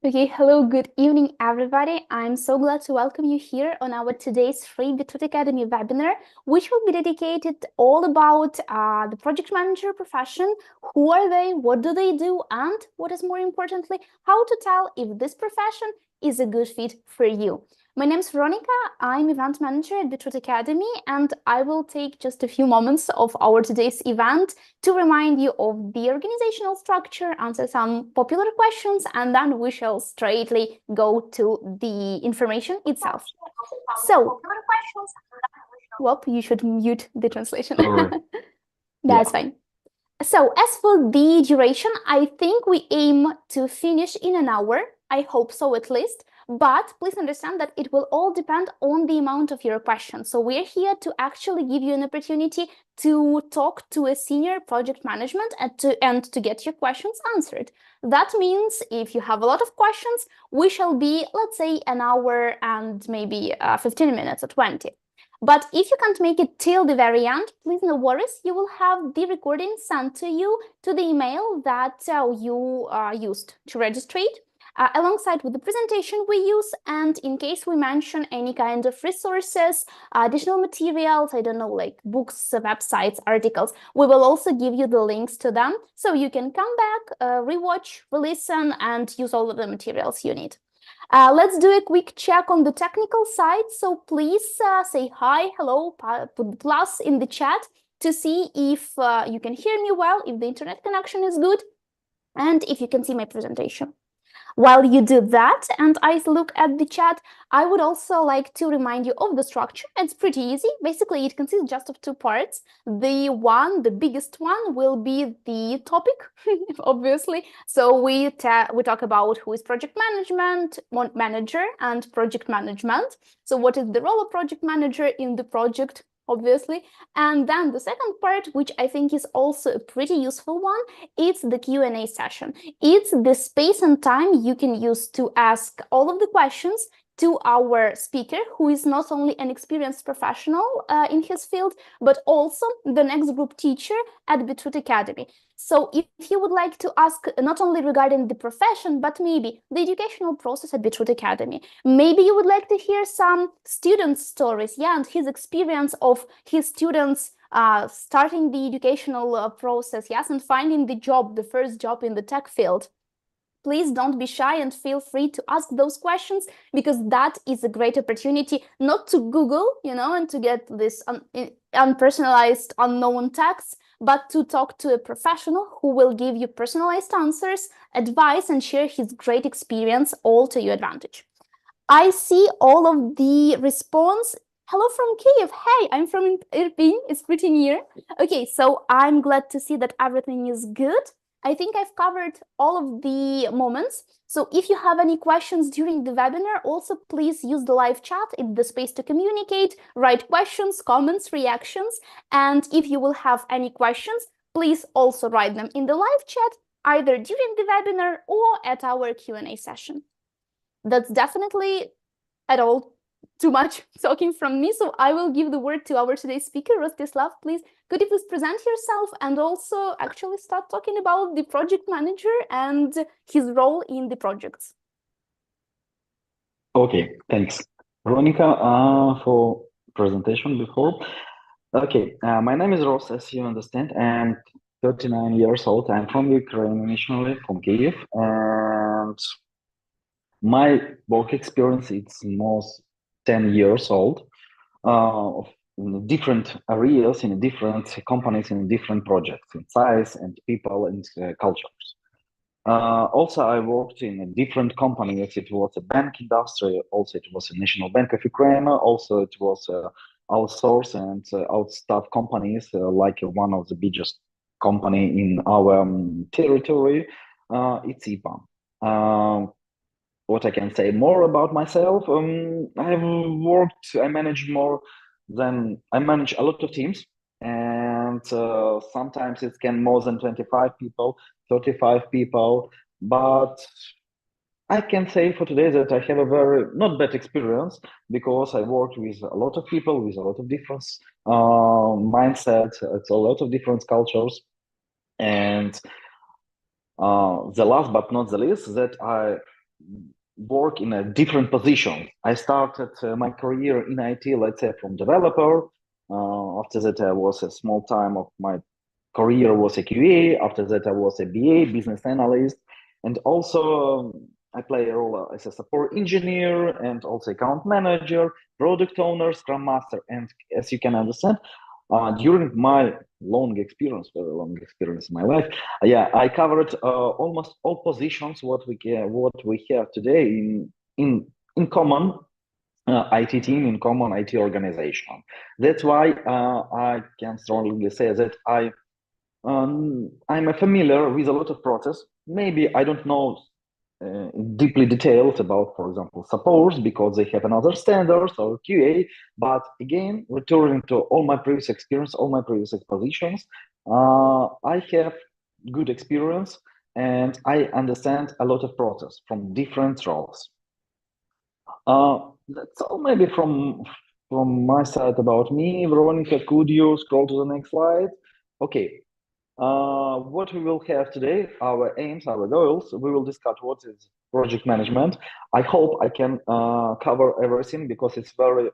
Okay, hello, good evening, everybody. I'm so glad to welcome you here on our today's free Beetroot Academy webinar, which will be dedicated all about the project manager profession. Who are they? What do they do? And what is more importantly, how to tell if this profession is a good fit for you. My name is Veronica. I'm event manager at Beetroot Academy, and I will take just a few moments of our today's event to remind you of the organizational structure, answer some popular questions, and then we shall straightly go to the information itself. So, you should mute the translation. That's fine. So, as for the duration, I think we aim to finish in an hour. I hope so, at least. But please understand that it will all depend on the amount of your questions. So we're here to actually give you an opportunity to talk to a senior project management and to get your questions answered. That means if you have a lot of questions, we shall be, let's say, an hour and maybe 15 minutes or 20. But if you can't make it till the very end, please no worries. You will have the recording sent to you to the email that you used to register it. Alongside with the presentation we use, and in case we mention any kind of resources, additional materials, I don't know, like books, websites, articles, we will also give you the links to them so you can come back, rewatch, re-listen, and use all of the materials you need. Let's do a quick check on the technical side. So please say hi, hello, put the plus in the chat to see if you can hear me well, if the internet connection is good, and if you can see my presentation. While you do that and I look at the chat, I would also like to remind you of the structure. It's pretty easy. Basically, it consists just of two parts. The biggest one will be the topic, obviously. So we talk about who is project manager and project management. So what is the role of project manager in the project, obviously. And then the second part, which I think is also a pretty useful one, it's the Q&A session. It's the space and time you can use to ask all of the questions to our speaker, who is not only an experienced professional in his field, but also the next group teacher at Beetroot Academy. So if you would like to ask not only regarding the profession, but maybe the educational process at Beetroot Academy, maybe you would like to hear some student stories, and his experience of his students starting the educational process, and finding the first job in the tech field. Please don't be shy and feel free to ask those questions, because that is a great opportunity not to Google, and to get this unpersonalized, unknown texts, but to talk to a professional who will give you personalized answers, advice, and share his great experience, all to your advantage. I see all of the response. Hello from Kyiv. Hey, I'm from Irpin. It's pretty near. Okay, so I'm glad to see that everything is good. I think I've covered all of the moments. So if you have any questions during the webinar, also please use the live chat. It's the space to communicate, write questions, comments, reactions. And if you will have any questions, please also write them in the live chat, either during the webinar or at our Q&A session. That's definitely at all too much talking from me, so I will give the word to our today's speaker, Rostyslav. Please, could you please present yourself and also actually start talking about the project manager and his role in the projects? Okay, thanks, Veronica, for presentation before. Okay, my name is Ross, as you understand. I'm 39 years old. I'm from Ukraine initially, from Kyiv, and my work experience is most 10 years old, in different areas, in different companies, in different projects, in size and people and cultures. Also, I worked in different companies. It was a bank industry. Also, it was a National Bank of Ukraine. Also, it was outsource and outstaff companies, like one of the biggest company in our territory. It's IPMA. What I can say more about myself, I manage a lot of teams, and sometimes it can more than 25 people, 35 people, but I can say for today that I have a very not bad experience, because I worked with a lot of people with a lot of different mindsets, it's a lot of different cultures, and the last but not the least, that I work in a different position. I started my career in IT, let's say, from developer. After that, I was a small time of my career was a QA. After that, I was a BA, business analyst, and also I play a role as a support engineer and also account manager, product owner, Scrum Master. And as you can understand, during my long experience, very long experience in my life, yeah, I covered almost all positions what we have today in common IT team, in common IT organization. That's why I can strongly say that I'm familiar with a lot of process. Maybe I don't know deeply detailed about, for example, support because they have another standards or QA. But again, returning to all my previous experience, all my previous positions, I have good experience and I understand a lot of process from different roles. That's all maybe from my side about me. Veronica, could you scroll to the next slide? Okay. What we will have today, our aims, our goals, we will discuss what is project management. I hope I can cover everything because it's very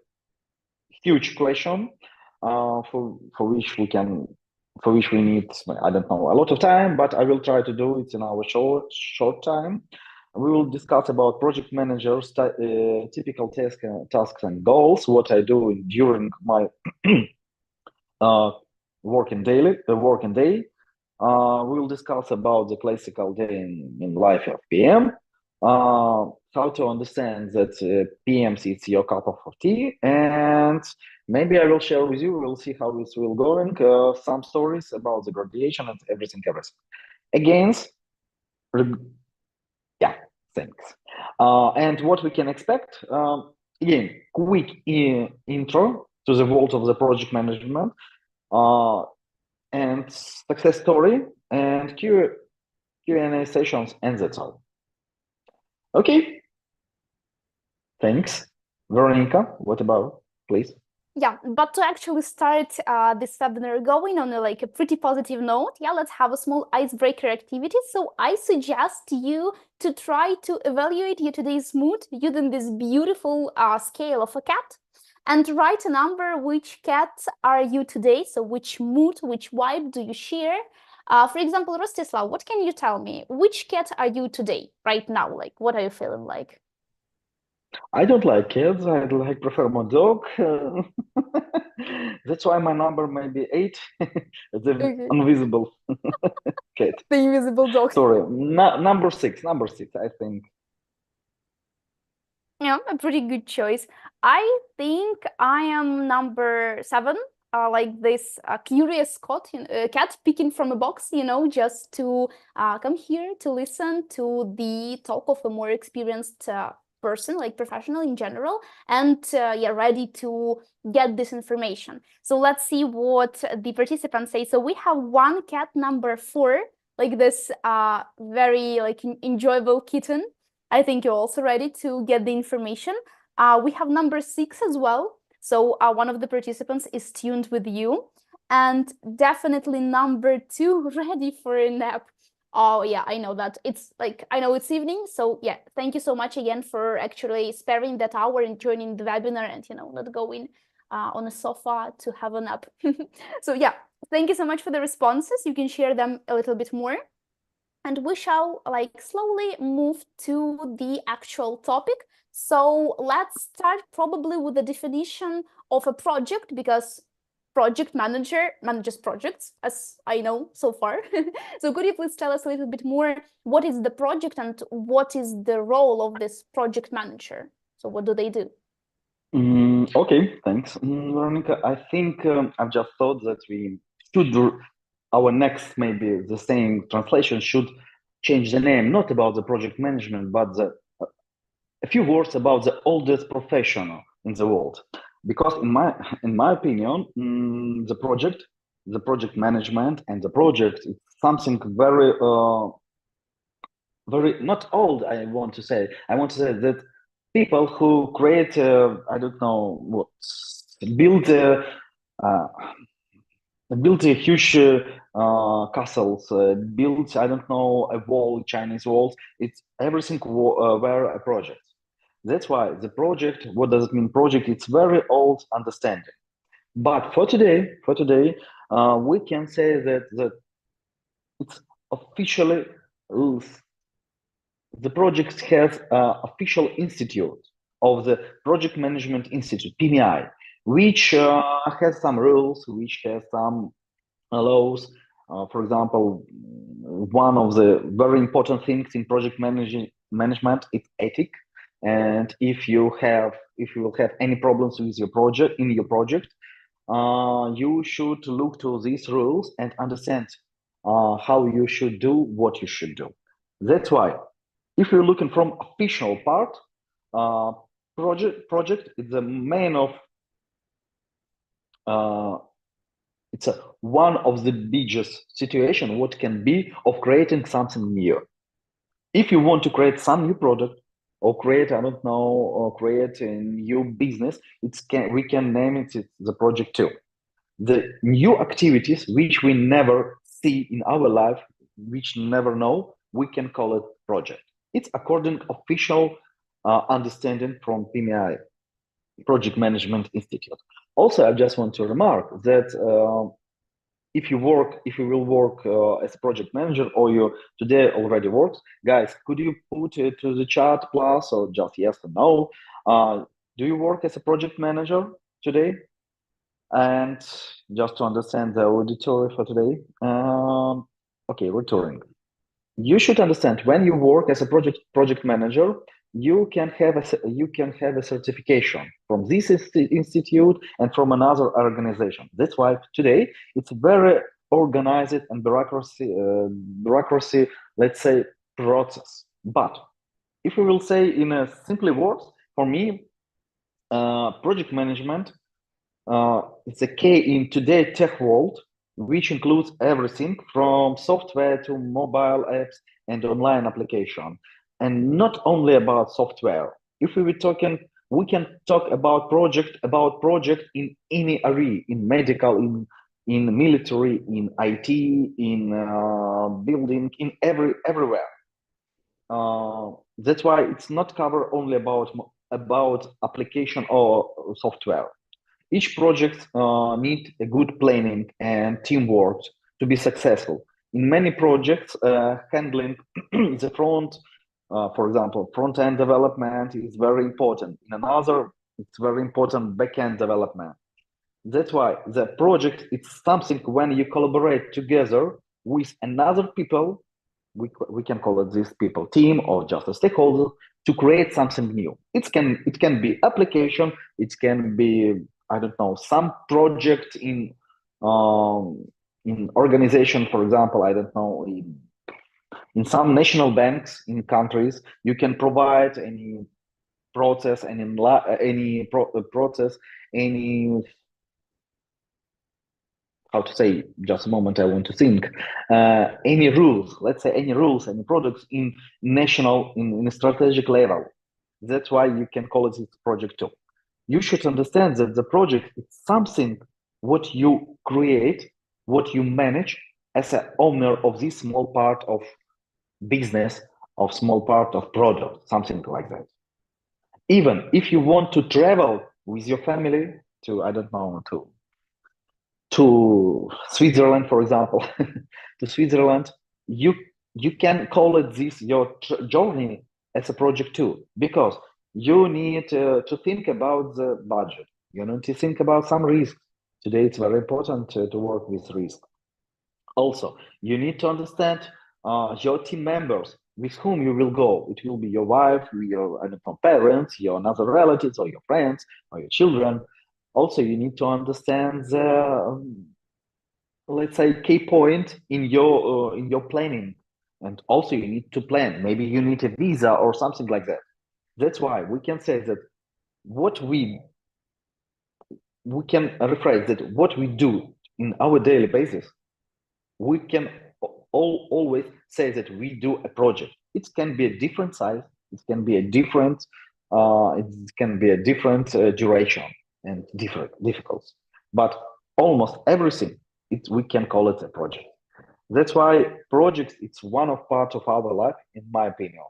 huge question for which we need, I don't know, a lot of time, but I will try to do it in our short time. We will discuss about project managers, typical tasks and goals, what I do during my working day. We will discuss about the classical day in life of PM, how to understand that PMs it's your cup of tea, and maybe I will share with you. We'll see how this will going. Some stories about the graduation and everything. Again, yeah, thanks. And what we can expect. Again, quick intro to the world of the project management. And success story and Q&A sessions, and that's all. Okay, thanks. Veronica, what about, please? Yeah, but to actually start this webinar going on a pretty positive note, yeah, let's have a small icebreaker activity. So I suggest you to try to evaluate your today's mood using this beautiful scale of a cat and write a number. Which cat are you today? So which mood, which vibe do you share? For example, Rostislav, what can you tell me? Which cat are you today, right now? Like, what are you feeling like? I don't like cats. I prefer my dog. That's why my number may be 8. The Okay. invisible cat. The invisible dog. Sorry, number 6. Number 6, I think. Yeah, a pretty good choice. I think I am number 7, like this curious cat peeking from a box, just to come here to listen to the talk of a more experienced person, like professional in general, and yeah, ready to get this information. So let's see what the participants say. So we have one cat, number 4, like this very enjoyable kitten. I think you're also ready to get the information. We have number 6 as well. So one of the participants is tuned with you. And definitely number 2, ready for a nap. Oh yeah, I know that. I know it's evening. So yeah, thank you so much again for actually sparing that hour and joining the webinar and, not going on a sofa to have a nap. So yeah, thank you so much for the responses. You can share them a little bit more. And we shall slowly move to the actual topic. So let's start probably with the definition of a project, because project manager manages projects, as I know so far. So could you please tell us a little bit more, what is the project and what is the role of this project manager? So what do they do? Okay, thanks, Veronica. I think I've just thought that we should do our next, maybe the same translation should change the name, not about the project management, but a few words about the oldest profession in the world. Because in my opinion, the project management and the project is something very very not old. I want to say that people who create I don't know what build build a huge castles, build, I don't know, a wall, Chinese walls. It's everything were a project. That's why the project, what does it mean project? It's very old understanding. But for today, we can say that it's officially, the project has official institute of the Project Management Institute, PMI, which has some rules, which has some laws. For example, one of the very important things in management is ethic. And if you will have any problems with your project you should look to these rules and understand how you should do what you should do. That's why, if you're looking from official part, uh, project is the main of it's one of the biggest situation what can be of creating something new. If you want to create some new product or create, I don't know, or create a new business, we can name it the project too. The new activities which we never see in our life, which never know, we can call it project. It's according official understanding from PMI, Project Management Institute. Also, I just want to remark that if you will work as a project manager, or you today already works, guys, could you put it to the chat plus or just yes or no? Do you work as a project manager today? And just to understand the auditory for today, okay, returning. You should understand when you work as a project manager, you can have a certification from this institute and from another organization. That's why today it's very organized and bureaucracy, let's say, process. But if we will say in a simply words, for me, project management it's a key in today's tech world, which includes everything from software to mobile apps and online application. And not only about software. If we were talking, we can talk about project in any area, in medical, in military, in IT, in building, in everywhere. That's why it's not covered only about application or software. Each project need a good planning and teamwork to be successful. In many projects, handling the front, for example, front-end development is very important. In another, it's very important back-end development. That's why the project is something when you collaborate together with another people, we can call it this people team or just a stakeholder, to create something new. It can be application, it can be, I don't know, some project in organization, for example, I don't know, in some national banks in countries, you can provide any process and process, any, how to say, just a moment, I want to think, any rules, let's say any rules, any products in national, in a strategic level. That's why you can call it project too. You should understand that the project is something what you create, what you manage as an owner of this small part of business, of small part of product, something like that. Even if you want to travel with your family to, I don't know, to Switzerland, for example, to Switzerland, you can call it this your journey as a project too, because you need to think about the budget. You need to think about some risk. Today, it's very important to work with risk. Also, you need to understand your team members with whom you will go. It will be your wife, your, I don't know, parents, your other relatives, or your friends, or your children. Also, you need to understand the, let's say, key point in your planning, and also you need to plan. Maybe you need a visa or something like that. That's why we can say that what we can rephrase that what we do in our daily basis, we can always say that we do a project. It can be a different size, it can be a different duration and different difficult, but almost everything we can call it a project. That's why projects, it's one of part of our life, in my opinion.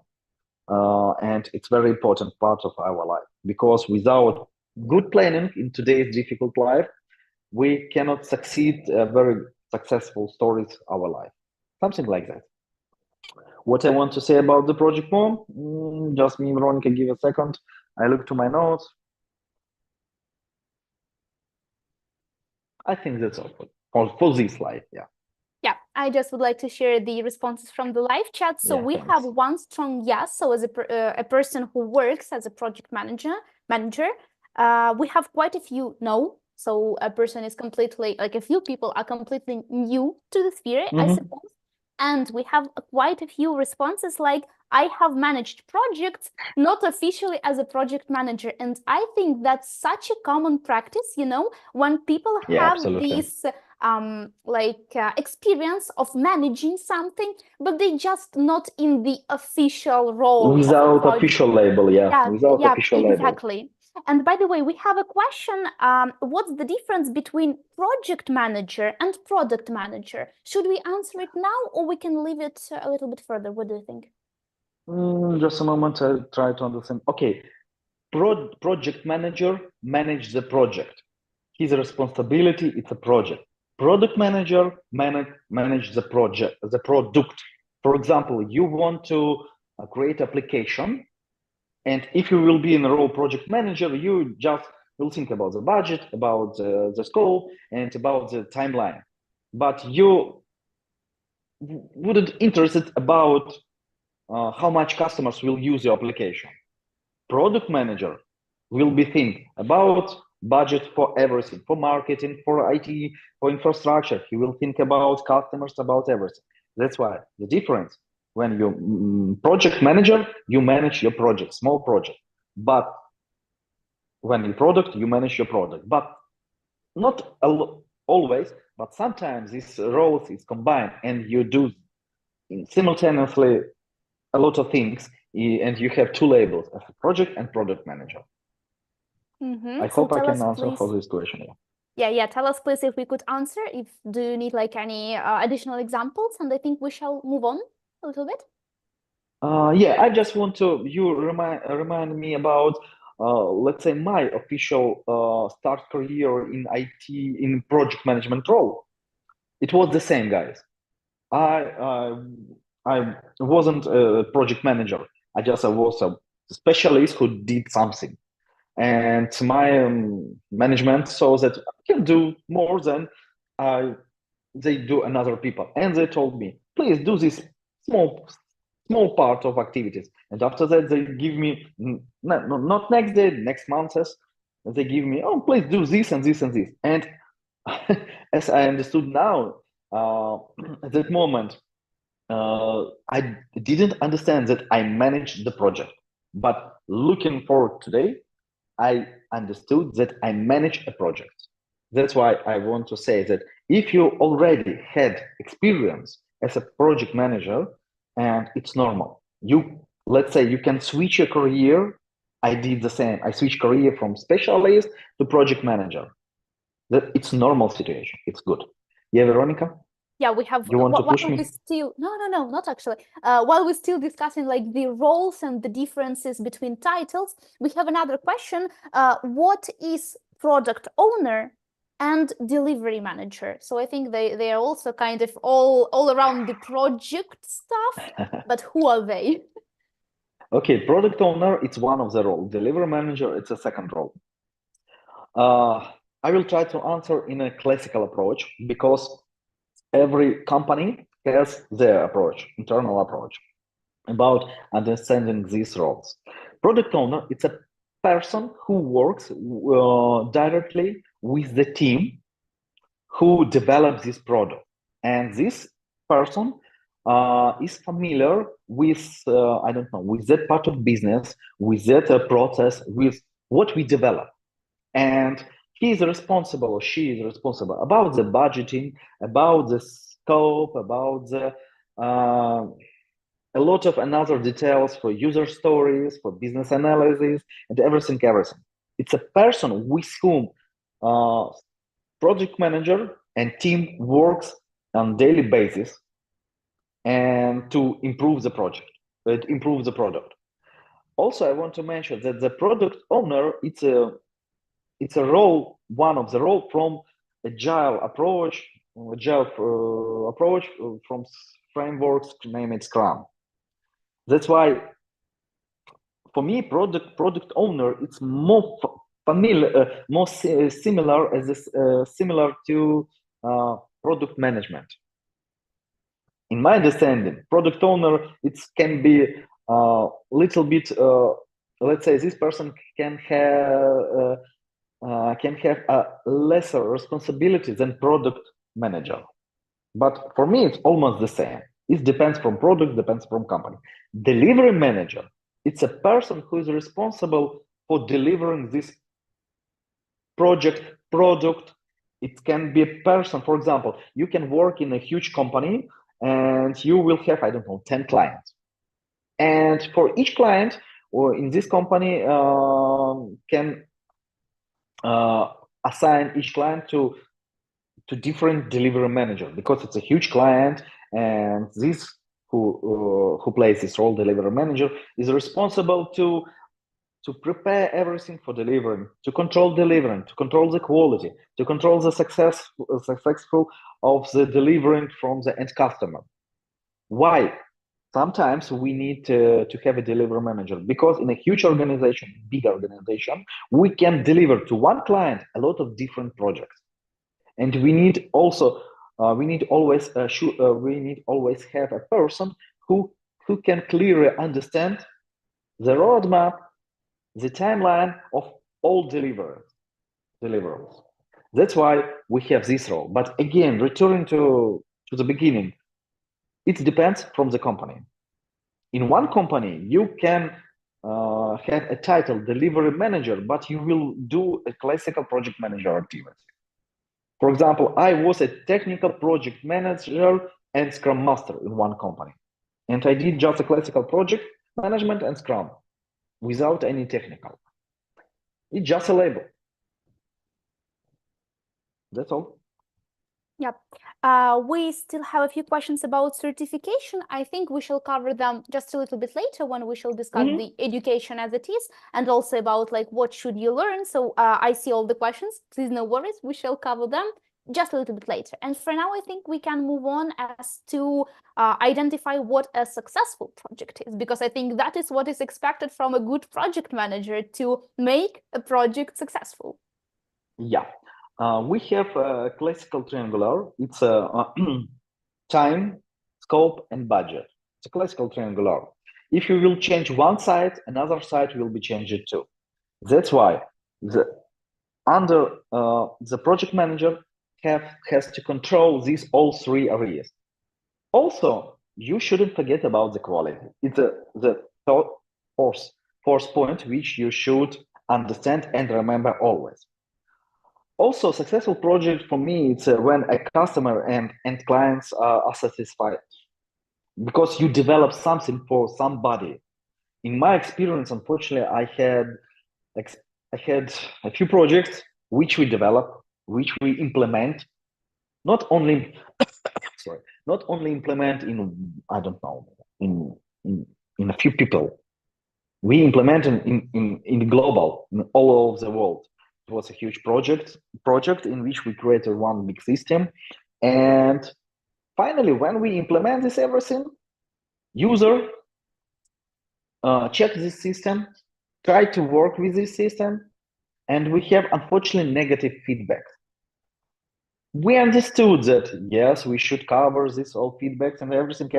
And it's very important part of our life, because without good planning in today's difficult life, we cannot succeed very successful stories our life. Something like that. What I want to say about the project more, just me, Veronica, give a second. I look to my notes. I think that's all for this slide, yeah. Yeah, I just would like to share the responses from the live chat. So Yeah, we thanks. have one strong yes. So as a person who works as a project manager, we have quite a few no. So a person is completely, like a few people are completely new to the sphere, I suppose. And we have quite a few responses like, I have managed projects, not officially as a project manager. And I think that's such a common practice, you know, when people have this experience of managing something, but they just not in the official role. Without official label, yeah. Without official exactly. label. And by the way, we have a question. What's the difference between project manager and product manager? Should we answer it now, or we can leave it a little bit further? What do you think? Just a moment, I'll try to understand. Okay, project manager manage the project. His responsibility, it's a project. Product manager manage the project, the product. For example, you want to create application, and if you will be in a role project manager, you just will think about the budget, about the scope, and about the timeline. But you wouldn't interested about how much customers will use your application. Product manager will be think about budget for everything, for marketing, for IT, for infrastructure. He will think about customers, about everything. That's why the difference, when you project manager, you manage your project, small project. But when you product, you manage your product. But not always, but sometimes this roles is combined, and you do simultaneously a lot of things, and you have two labels as a project and product manager. I hope I can answer for this question. Yeah. Tell us, please, if we could answer. If do you need like any additional examples? And I think we shall move on a little bit. Yeah, I just want to remind me about let's say my official start career in IT in project management role. It was the same, guys. I wasn't a project manager. I was a specialist who did something. And my management saw that I can do more than they do another people. And they told me, please do this small part of activities. And after that, they give me, not next day, next month, they give me, oh, please do this and this and this. And as I understood now, at that moment, I didn't understand that I managed the project. But looking forward today, I understood that I manage a project. That's why I want to say that if you already had experience as a project manager, and it's normal, let's say you can switch your career. I did the same. I switched career from specialist to project manager. That it's normal situation. It's good. Yeah, Veronica? Yeah, we have. You want to push me? No, not actually. While we're still discussing like the roles and the differences between titles, we have another question. What is product owner and delivery manager? So I think they are also kind of all around the project stuff. But who are they? Okay, product owner, it's one of the roles. Delivery manager, it's a second role. I will try to answer in a classical approach, because every company has their approach, internal approach, about understanding these roles. Product owner, it's a person who works directly with the team who develops this product. And this person is familiar with, I don't know, with that part of business, with that process, with what we develop. And he is responsible, or she is responsible about the budgeting, about the scope, about the a lot of another details for user stories, for business analysis, and everything. It's a person with whom project manager and team works on daily basis and to improve the project, improve the product. Also, I want to mention that the product owner, it's a role, one of the role from agile approach from frameworks named Scrum. That's why for me, product owner, it's more familiar, more similar as similar to product management. In my understanding, product owner, it can be a little bit. Let's say this person can have a lesser responsibility than product manager. But for me, it's almost the same. It depends from product, depends from company. Delivery manager, it's a person who is responsible for delivering this product. It can be a person, for example, you can work in a huge company and you will have, I don't know, 10 clients. And for each client, or in this company, can assign each client to different delivery manager, because it's a huge client, and this who plays this role, delivery manager, is responsible to prepare everything for delivering, to control delivering, to control the quality, to control the successful of the delivering from the end customer. Why? Sometimes we need to have a delivery manager, because in a huge organization, big organization, we can deliver to one client a lot of different projects. And we need also we need always have a person who can clearly understand the roadmap, the timeline of all deliverables. That's why we have this role. But again, returning to the beginning, it depends from the company. In one company, you can have a title delivery manager, but you will do a classical project manager activity. For example, I was a technical project manager and Scrum Master in one company. And I did just a classical project management and Scrum without any technical. It's just a label. That's all. Yep. We still have a few questions about certification. I think we shall cover them just a little bit later when we shall discuss the education as it is, and also about like what should you learn. So I see all the questions. Please no worries. We shall cover them just a little bit later. And for now, I think we can move on as to identify what a successful project is, because I think that is what is expected from a good project manager, to make a project successful. Yeah. We have a classical triangular. It's a time, scope, and budget. It's a classical triangular. If you will change one side, another side will be changed too. That's why under the project manager has to control these all three areas. Also, you shouldn't forget about the quality. It's the fourth point which you should understand and remember always. Also, successful project for me, it's when a customer and clients are satisfied, because you develop something for somebody. In my experience, unfortunately, I had a few projects which we develop, which we implement, not only implement in, I don't know, in a few people. We implement in global, in all over the world. It was a huge project in which we created one big system. And finally, when we implement this everything, user check this system, try to work with this system, and we have unfortunately negative feedback. We understood that yes, we should cover this all feedbacks and everything,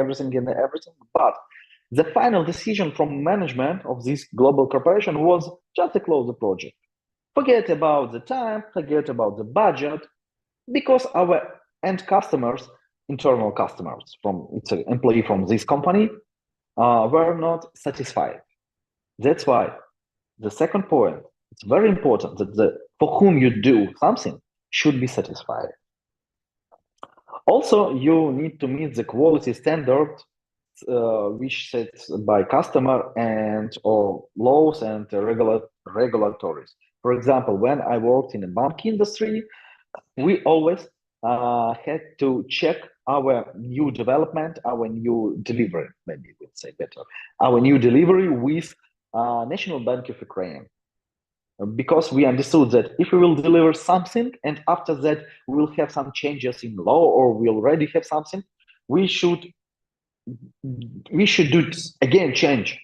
but the final decision from management of this global corporation was just to close the project. Forget about the time, forget about the budget, because our end customers, internal customers, it's an employee from this company, were not satisfied. That's why the second point, it's very important that for whom you do something should be satisfied. Also, you need to meet the quality standard which set by customer and or laws and regulatories. For example, when I worked in the bank industry, we always had to check our new development, our new delivery, maybe we'll say better, our new delivery with National Bank of Ukraine. Because we understood that if we will deliver something and after that we will have some changes in law or we already have something, we should do again change,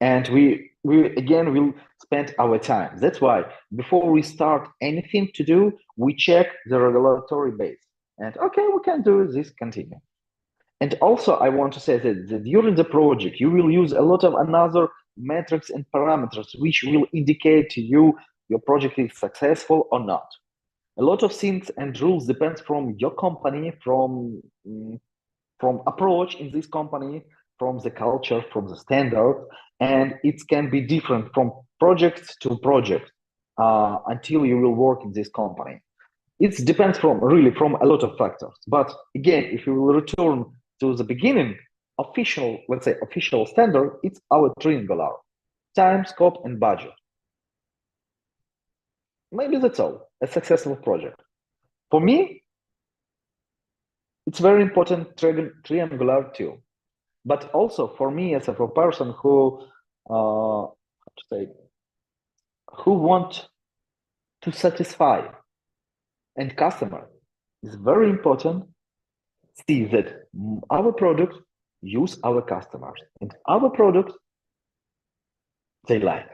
and we again will spend our time. That's why before we start anything to do, we check the regulatory base and okay, we can do this, continue. And also I want to say that during the project you will use a lot of another metrics and parameters which will indicate to you your project is successful or not. A lot of things and rules depends from your company, from approach in this company, from the culture, from the standard, and it can be different from project to project until you will work in this company. It depends from a lot of factors. But again, if you will return to the beginning, let's say official standard, it's our triangular: time, scope, and budget. Maybe that's all. A successful project. For me, it's very important triangular too. But also for me as a person who want to satisfy end customer, it's very important see that our product use our customers and our product they like.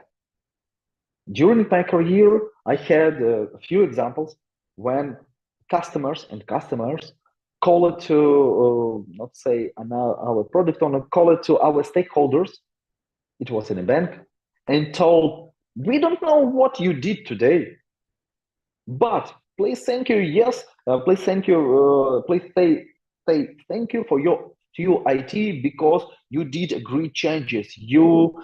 During my career, I had a few examples when customers call it to, not say our product owner, call it to our stakeholders. It was in a bank and told, we don't know what you did today, but please thank you. Yes, please thank you. Please say thank you for your IT because you did great changes. You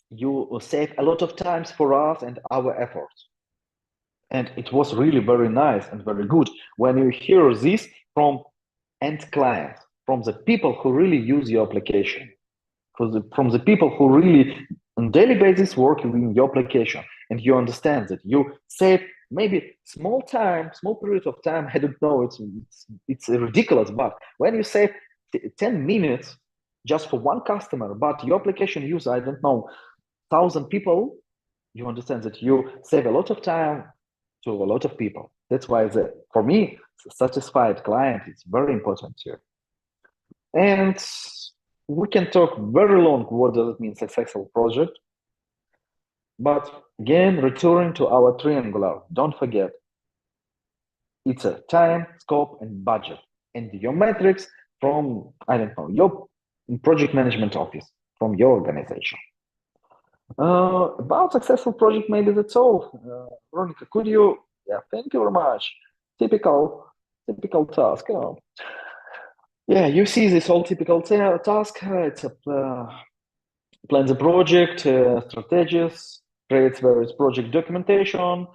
you save a lot of times for us and our efforts. And it was really very nice and very good when you hear this from end clients, from the people who really use your application, from the people who really on daily basis work in your application, and you understand that you save maybe small period of time. I don't know, it's ridiculous, but when you save 10 minutes just for one customer, but your application use, I don't know, 1,000 people, you understand that you save a lot of time to a lot of people. That's why for me, satisfied client is very important too. And we can talk very long what does it mean successful project. But again, returning to our triangular, don't forget, it's a time, scope, and budget. And your metrics from, I don't know, your project management office, from your organization. About successful project, maybe that's all. Veronica, could you? Yeah, thank you very much. Typical task. Oh. Yeah, you see this all typical task. It's a plan the project, strategies, creates various project documentation.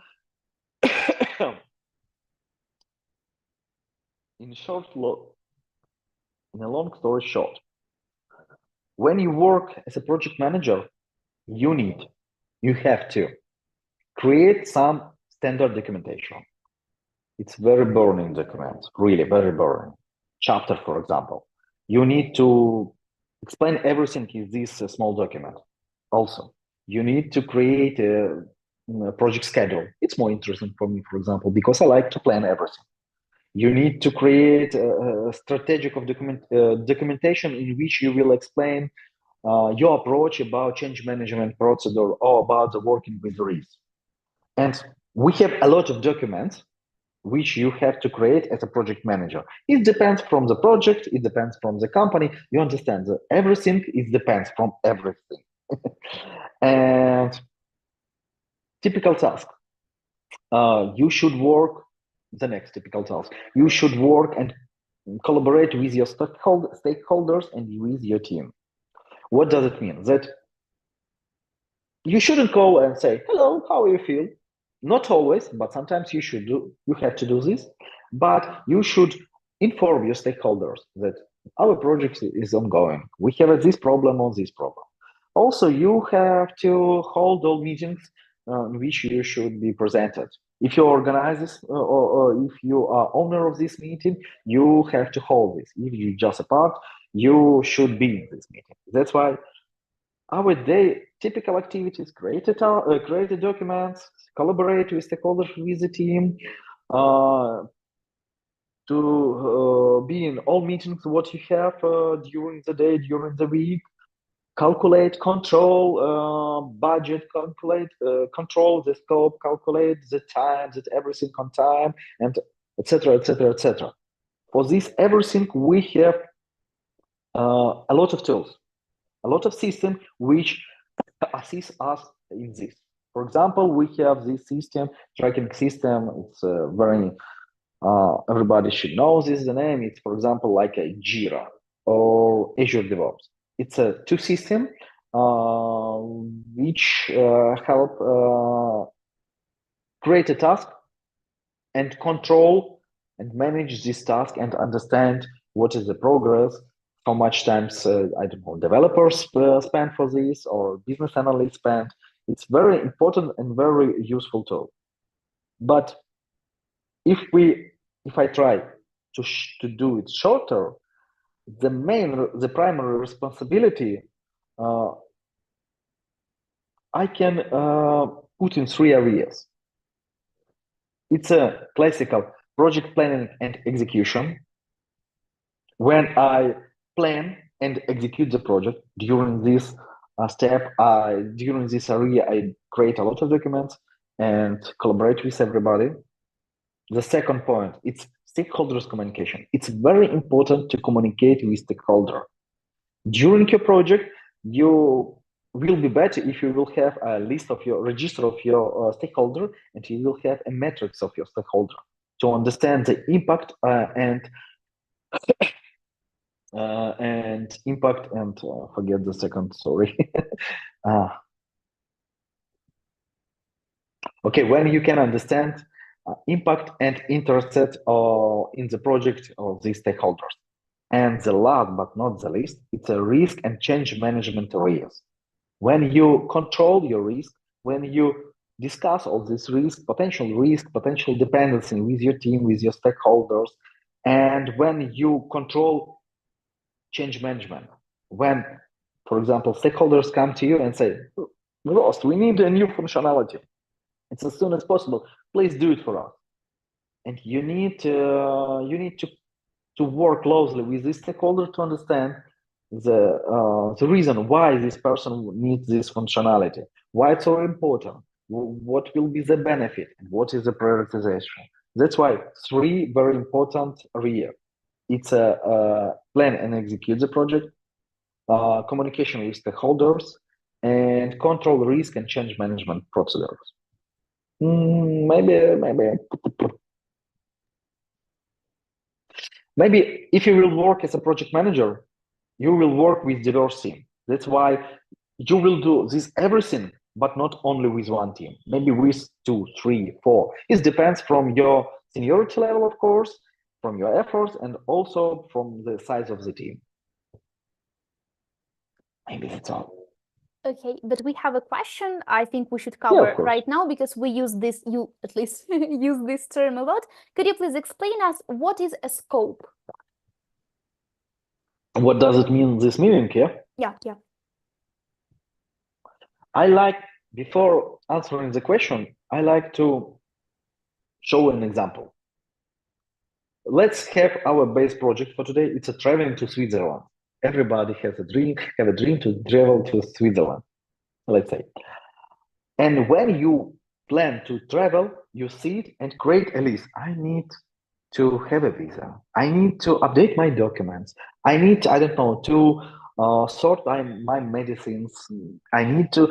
In a long story short, when you work as a project manager, you have to create some standard documentation. It's very burning document, really very burning. Chapter, for example, you need to explain everything in this small document. Also, you need to create a project schedule. It's more interesting for me, for example, because I like to plan everything. You need to create a strategic of documentation in which you will explain your approach about change management procedure or about the working with risk. And we have a lot of documents which you have to create as a project manager. It depends from the project, it depends from the company. You understand that everything it depends from everything. And typical task. You should work the next typical task. You should work and collaborate with your stakeholders and with your team. What does it mean? That you shouldn't go and say, hello, how do you feel? Not always, but sometimes you have to do this. But you should inform your stakeholders that our project is ongoing. We have this problem or this problem. Also, you have to hold all meetings in which you should be presented. If you organize this, or if you are owner of this meeting, you have to hold this. If you just a part, you should be in this meeting. That's why our day typical activities: create the documents, collaborate with stakeholders with the team, to be in all meetings what you have during the day, during the week, calculate, control budget, control the scope, calculate the time, that everything on time, and etc., etc., etc. For this everything, we have a lot of tools, a lot of systems which assist us in this. For example, we have this tracking system. It's very everybody should know this. The name, it's for example like a Jira or Azure DevOps. It's a two system which help create a task and control and manage this task and understand what is the progress, how much times I don't know, developers spend for this or business analysts spend. It's very important and very useful tool. But if I try to do it shorter, the primary responsibility I can put in 3 areas. It's a classical project planning and execution. When I plan and execute the project, during this during this area, I create a lot of documents and collaborate with everybody. The second point, it's stakeholders communication. It's very important to communicate with stakeholder. During your project, you will be better if you will have a list of your register of your stakeholder, and you will have a metrics of your stakeholder to understand the impact and impact and forget the second, sorry. Okay, when you can understand impact and interest in the project of the stakeholders. And the last but not the least, it's a risk and change management areas. When you control your risk, when you discuss all this risk, potential dependency with your team, with your stakeholders, and when you control change management, when, for example, stakeholders come to you and say, Rost, we need a new functionality. It's as soon as possible. Please do it for us. And you need to work closely with this stakeholder to understand the reason why this person needs this functionality, why it's so important, what will be the benefit, and what is the prioritization. That's why 3 very important areas. It's a plan and execute the project, communication with stakeholders, and control risk and change management procedures. Maybe if you will work as a project manager, you will work with diverse team. That's why you will do this everything, but not only with one team, maybe with 2, 3, 4. It depends from your seniority level, of course, from your efforts, and also from the size of the team. Maybe that's all. Okay, but we have a question I think we should cover right now, because we use this, you at least use this term a lot. Could you please explain us what is a scope? What does it mean, this meaning, yeah? Yeah. I like, before answering the question, I like to show an example. Let's have our base project for today. It's a traveling to Switzerland. Everybody has a dream to travel to Switzerland, let's say. And when you plan to travel, you sit and create a list. I need to have a visa. I need to update my documents. I need, I don't know, to sort my medicines. I need to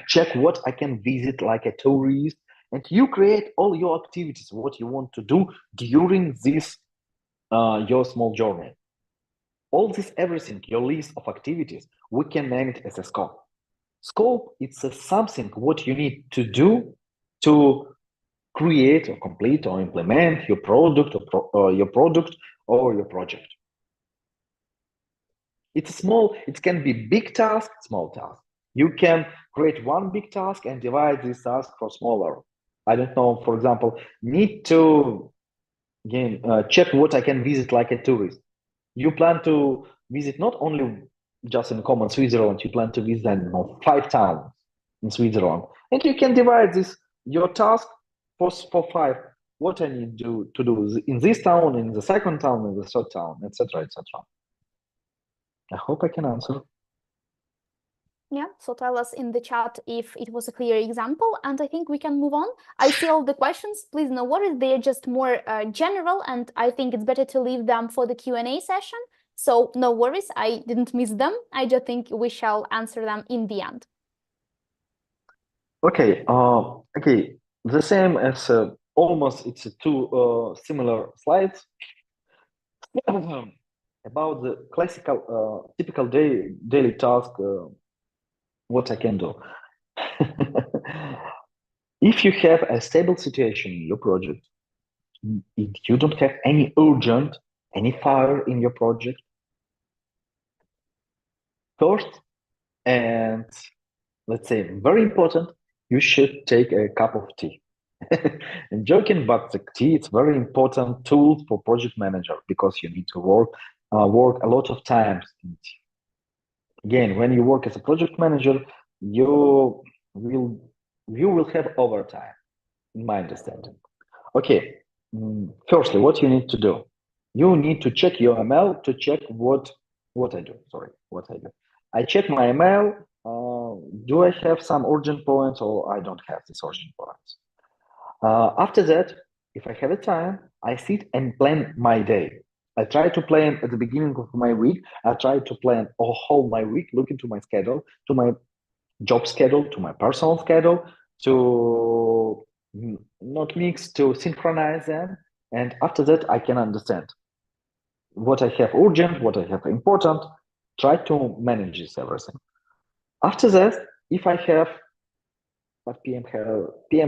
check what I can visit like a tourist. And you create all your activities, what you want to do during this your small journey. All this, everything, your list of activities, we can name it as a scope. Scope, it's something what you need to do to create or complete or implement your product or your project. It's small, it can be big task, small task. You can create one big task and divide this task for smaller. I don't know, for example, need to again check what I can visit like a tourist. You plan to visit not only just in common Switzerland, you plan to visit, I don't know, 5 towns in Switzerland. And you can divide this your task for 5. What I need to do in this town, in the second town, in the third town, etc., etc. I hope I can answer. Yeah, so tell us in the chat if it was a clear example, and I think we can move on. I see all the questions. Please no worries, they're just more general, and I think it's better to leave them for the Q&A session. So no worries, I didn't miss them. I just think we shall answer them in the end. Okay, okay, the same as almost it's two similar slides about the classical typical daily task. What I can do. If you have a stable situation in your project, if you don't have any urgent, any fire in your project, first, and let's say very important, you should take a cup of tea. I'm joking, but the tea is very important tool for project manager because you need to work a lot of times. Again, when you work as a project manager, you will have overtime, in my understanding. Okay, firstly, what you need to do? You need to check your email to check what I do. Sorry, what I do. I check my email. Do I have some urgent points or I don't have these urgent points? After that, if I have a time, I sit and plan my day. I try to plan at the beginning of my week. I try to plan a whole my week, look into my schedule, to my job schedule, to my personal schedule, to not mix, to synchronize them. And after that, I can understand what I have urgent, what I have important, try to manage this everything. After that, if I have what PM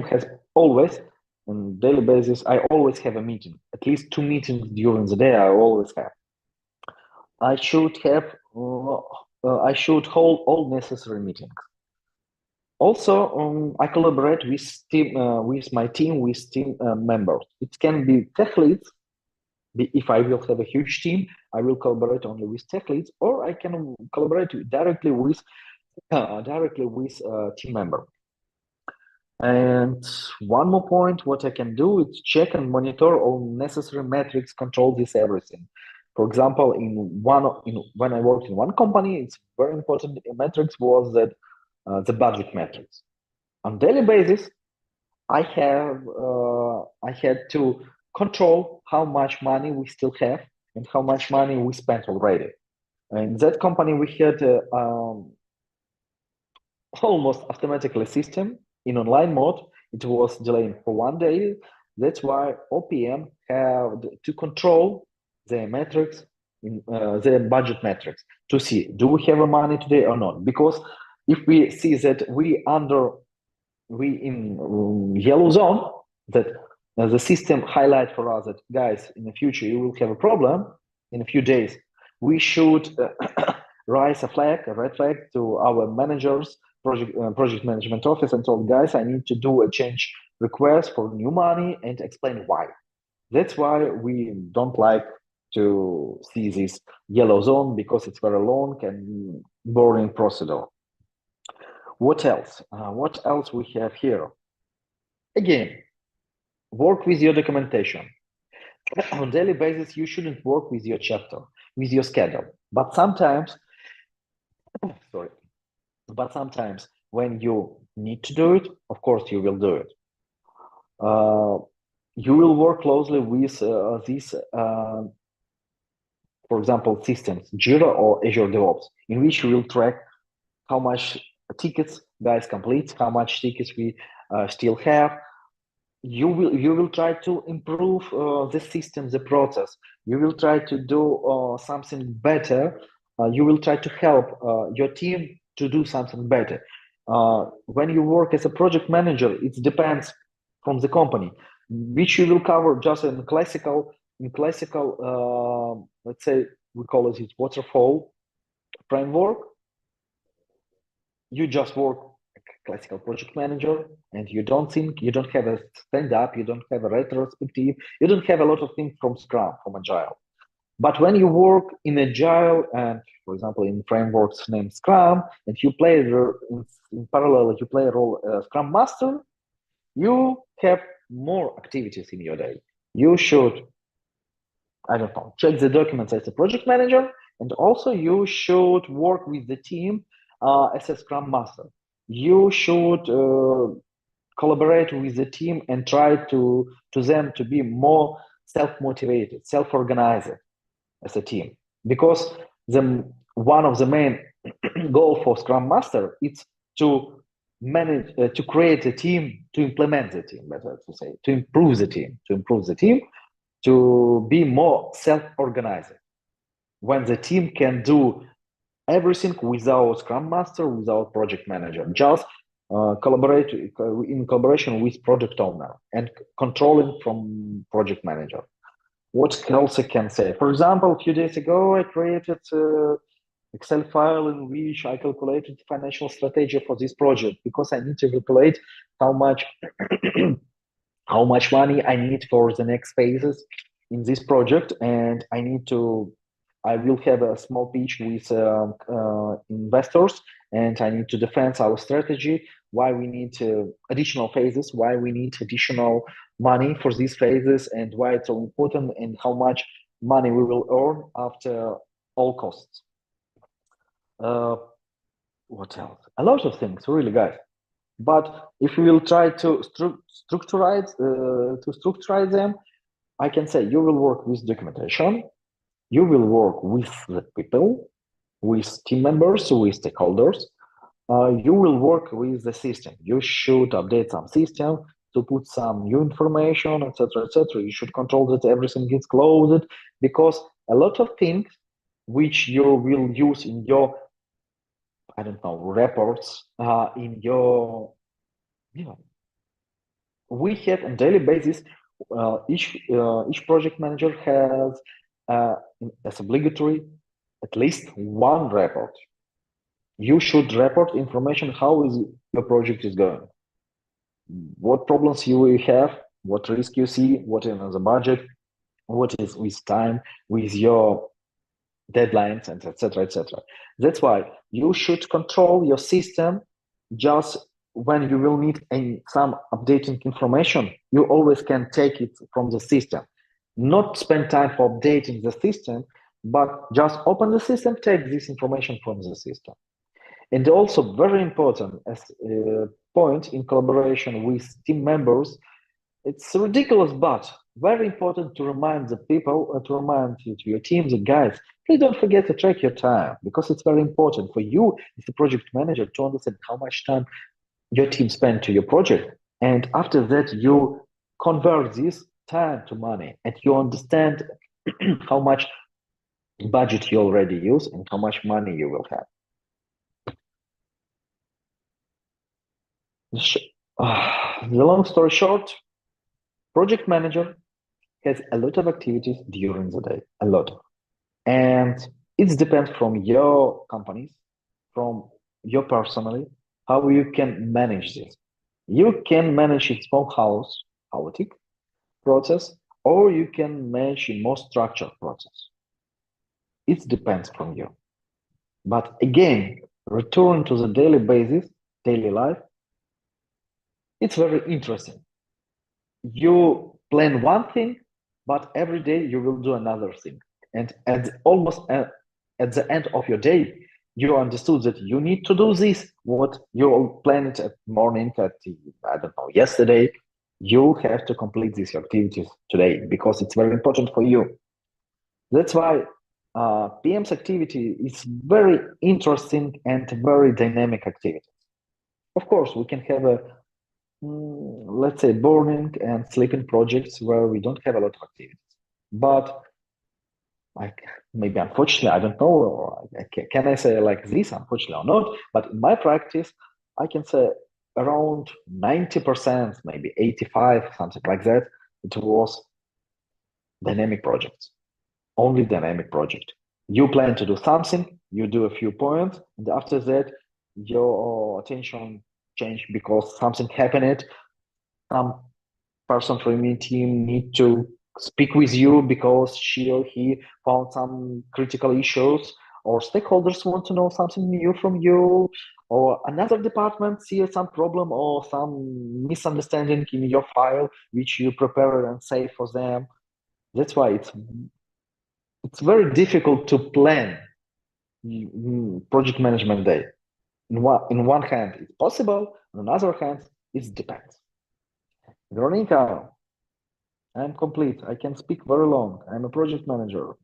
has always on daily basis, I always have a meeting, at least 2 meetings during the day. I always have. I should hold all necessary meetings. Also, I collaborate with my team, with team members. It can be tech leads. If I will have a huge team, I will collaborate only with tech leads, or I can collaborate directly with team member. And one more point, what I can do is check and monitor all necessary metrics, control this everything. For example, when I worked in one company, it's very important metrics was that the budget metrics. On daily basis, I had to control how much money we still have and how much money we spent already. In that company, we had almost automatically system in online mode. It was delaying for 1 day. That's why OPM had to control the metrics in the budget metrics to see, do we have money today or not? Because if we see that we in yellow zone, that the system highlight for us that, guys, in the future you will have a problem in a few days, we should raise a red flag to our managers, project management office, and told, guys, I need to do a change request for new money and explain why. That's why we don't like to see this yellow zone, because it's very long and boring procedure. What else? What else we have here? Again, work with your documentation. On daily basis, you shouldn't work with your chapter, with your schedule. But sometimes, when you need to do it, of course, you will do it. You will work closely with these, for example, systems, Jira or Azure DevOps, in which you will track how much tickets guys complete, how much tickets we still have. You will try to improve the system, the process. You will try to do something better. You will try to help your team to do something better. When you work as a project manager, it depends from the company, which you will cover just in classical, let's say we call it waterfall framework. You just work classical project manager, and you don't have a stand-up, you don't have a retrospective, you don't have a lot of things from Scrum, from Agile. But when you work in Agile and, for example, in frameworks named Scrum, and you play in parallel, you play a role Scrum Master, you have more activities in your day. You should, I don't know, check the documents as a project manager, and also you should work with the team as a Scrum Master. You should collaborate with the team and try to them to be more self-motivated, self-organized as a team. Because one of the main goal for Scrum Master is to manage, to create a team, to implement the team, better to say, to improve the team, to be more self-organized. When the team can do everything without Scrum Master, without project manager, just collaborate in collaboration with product owner and controlling from project manager. What else I can say? For example, a few days ago, I created an Excel file in which I calculated financial strategy for this project because I need to calculate how much how much money I need for the next phases in this project, and I will have a small pitch with investors, and I need to defend our strategy, why we need additional phases, why we need additional money for these phases, and why it's so important, and how much money we will earn after all costs. What else? A lot of things, really, guys. But if we will try to structurize them, I can say you will work with documentation, you will work with the people, with team members, with stakeholders. You will work with the system. You should update some system to put some new information, etc., etc. You should control that everything gets closed, because a lot of things which you will use in your, I don't know, reports, in your, we have on daily basis, each project manager has as obligatory at least one report. You should report information how is your project is going, what problems you will have, what risk you see, what is the budget, what is with time, with your deadlines, and etc., etc. That's why you should control your system. Just when you will need some updating information, you always can take it from the system. Not spend time for updating the system, but just open the system, take this information from the system. And also very important as a point in collaboration with team members, it's ridiculous, but very important to remind the people, to remind to your team, the guys, please don't forget to track your time, because it's very important for you as the project manager to understand how much time your team spent to your project. And after that, you convert this time to money, and you understand how much budget you already use and how much money you will have. The long story short, project manager has a lot of activities during the day, a lot. And it depends from your companies, from your personally, how you can manage this. You can manage it small house, chaotic process, or you can manage a more structured process. It depends from you. But again, return to the daily basis, daily life, it's very interesting. You plan one thing, but every day you will do another thing. And at the end of your day, you understood that you need to do this, what you planned at morning, I don't know, yesterday, you have to complete these activities today, because it's very important for you. That's why PM's activity is very interesting and very dynamic activity. Of course, we can have let's say, burning and sleeping projects where we don't have a lot of activities. But maybe unfortunately, I don't know, or can I say like this, unfortunately or not, but in my practice, I can say around 90%, maybe 85, something like that, it was dynamic projects, only dynamic project. You plan to do something, you do a few points, and after that, your attention change because something happened. Some person from your team need to speak with you because she or he found some critical issues, or stakeholders want to know something new from you, or another department sees some problem or some misunderstanding in your file which you prepared and save for them. That's why it's very difficult to plan project management day. In one hand, it's possible. On the other hand, it depends. Veronica, I'm complete. I can speak very long. I'm a project manager.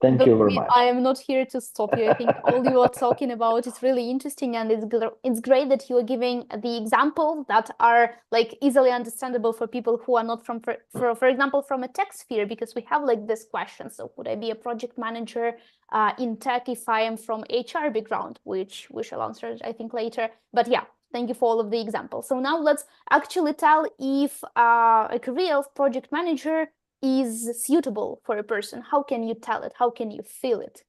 Thank you very much. I am not here to stop you. I think all you are talking about is really interesting, and it's great that you are giving the examples that are like easily understandable for people who are not from, for example, from a tech sphere, because we have like this question. So would I be a project manager in tech if I am from HR background, which we shall answer, I think, later. But yeah, thank you for all of the examples. So now let's actually tell if a career of project manager is suitable for a person. How can you tell it? How can you feel it?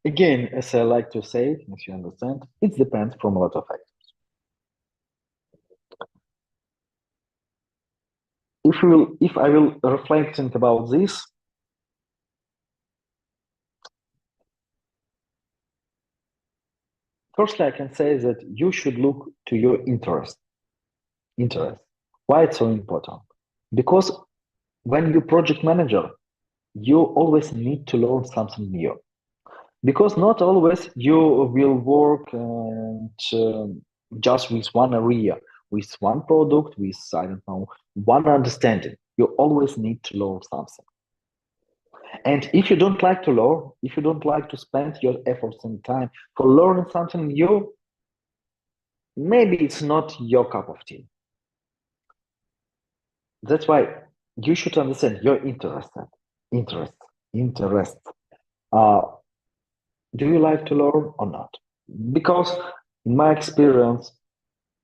Again, as I like to say, if you understand, it depends from a lot of factors. If I will reflecting about this, firstly, I can say that you should look to your interest. Why it's so important? Because when you're project manager, you always need to learn something new. Because not always you will work just with one area, with one product, with, I don't know, one understanding. You always need to learn something. And if you don't like to learn, if you don't like to spend your efforts and time for learning something new, maybe it's not your cup of tea. That's why you should understand your interest. Do you like to learn or not? Because in my experience,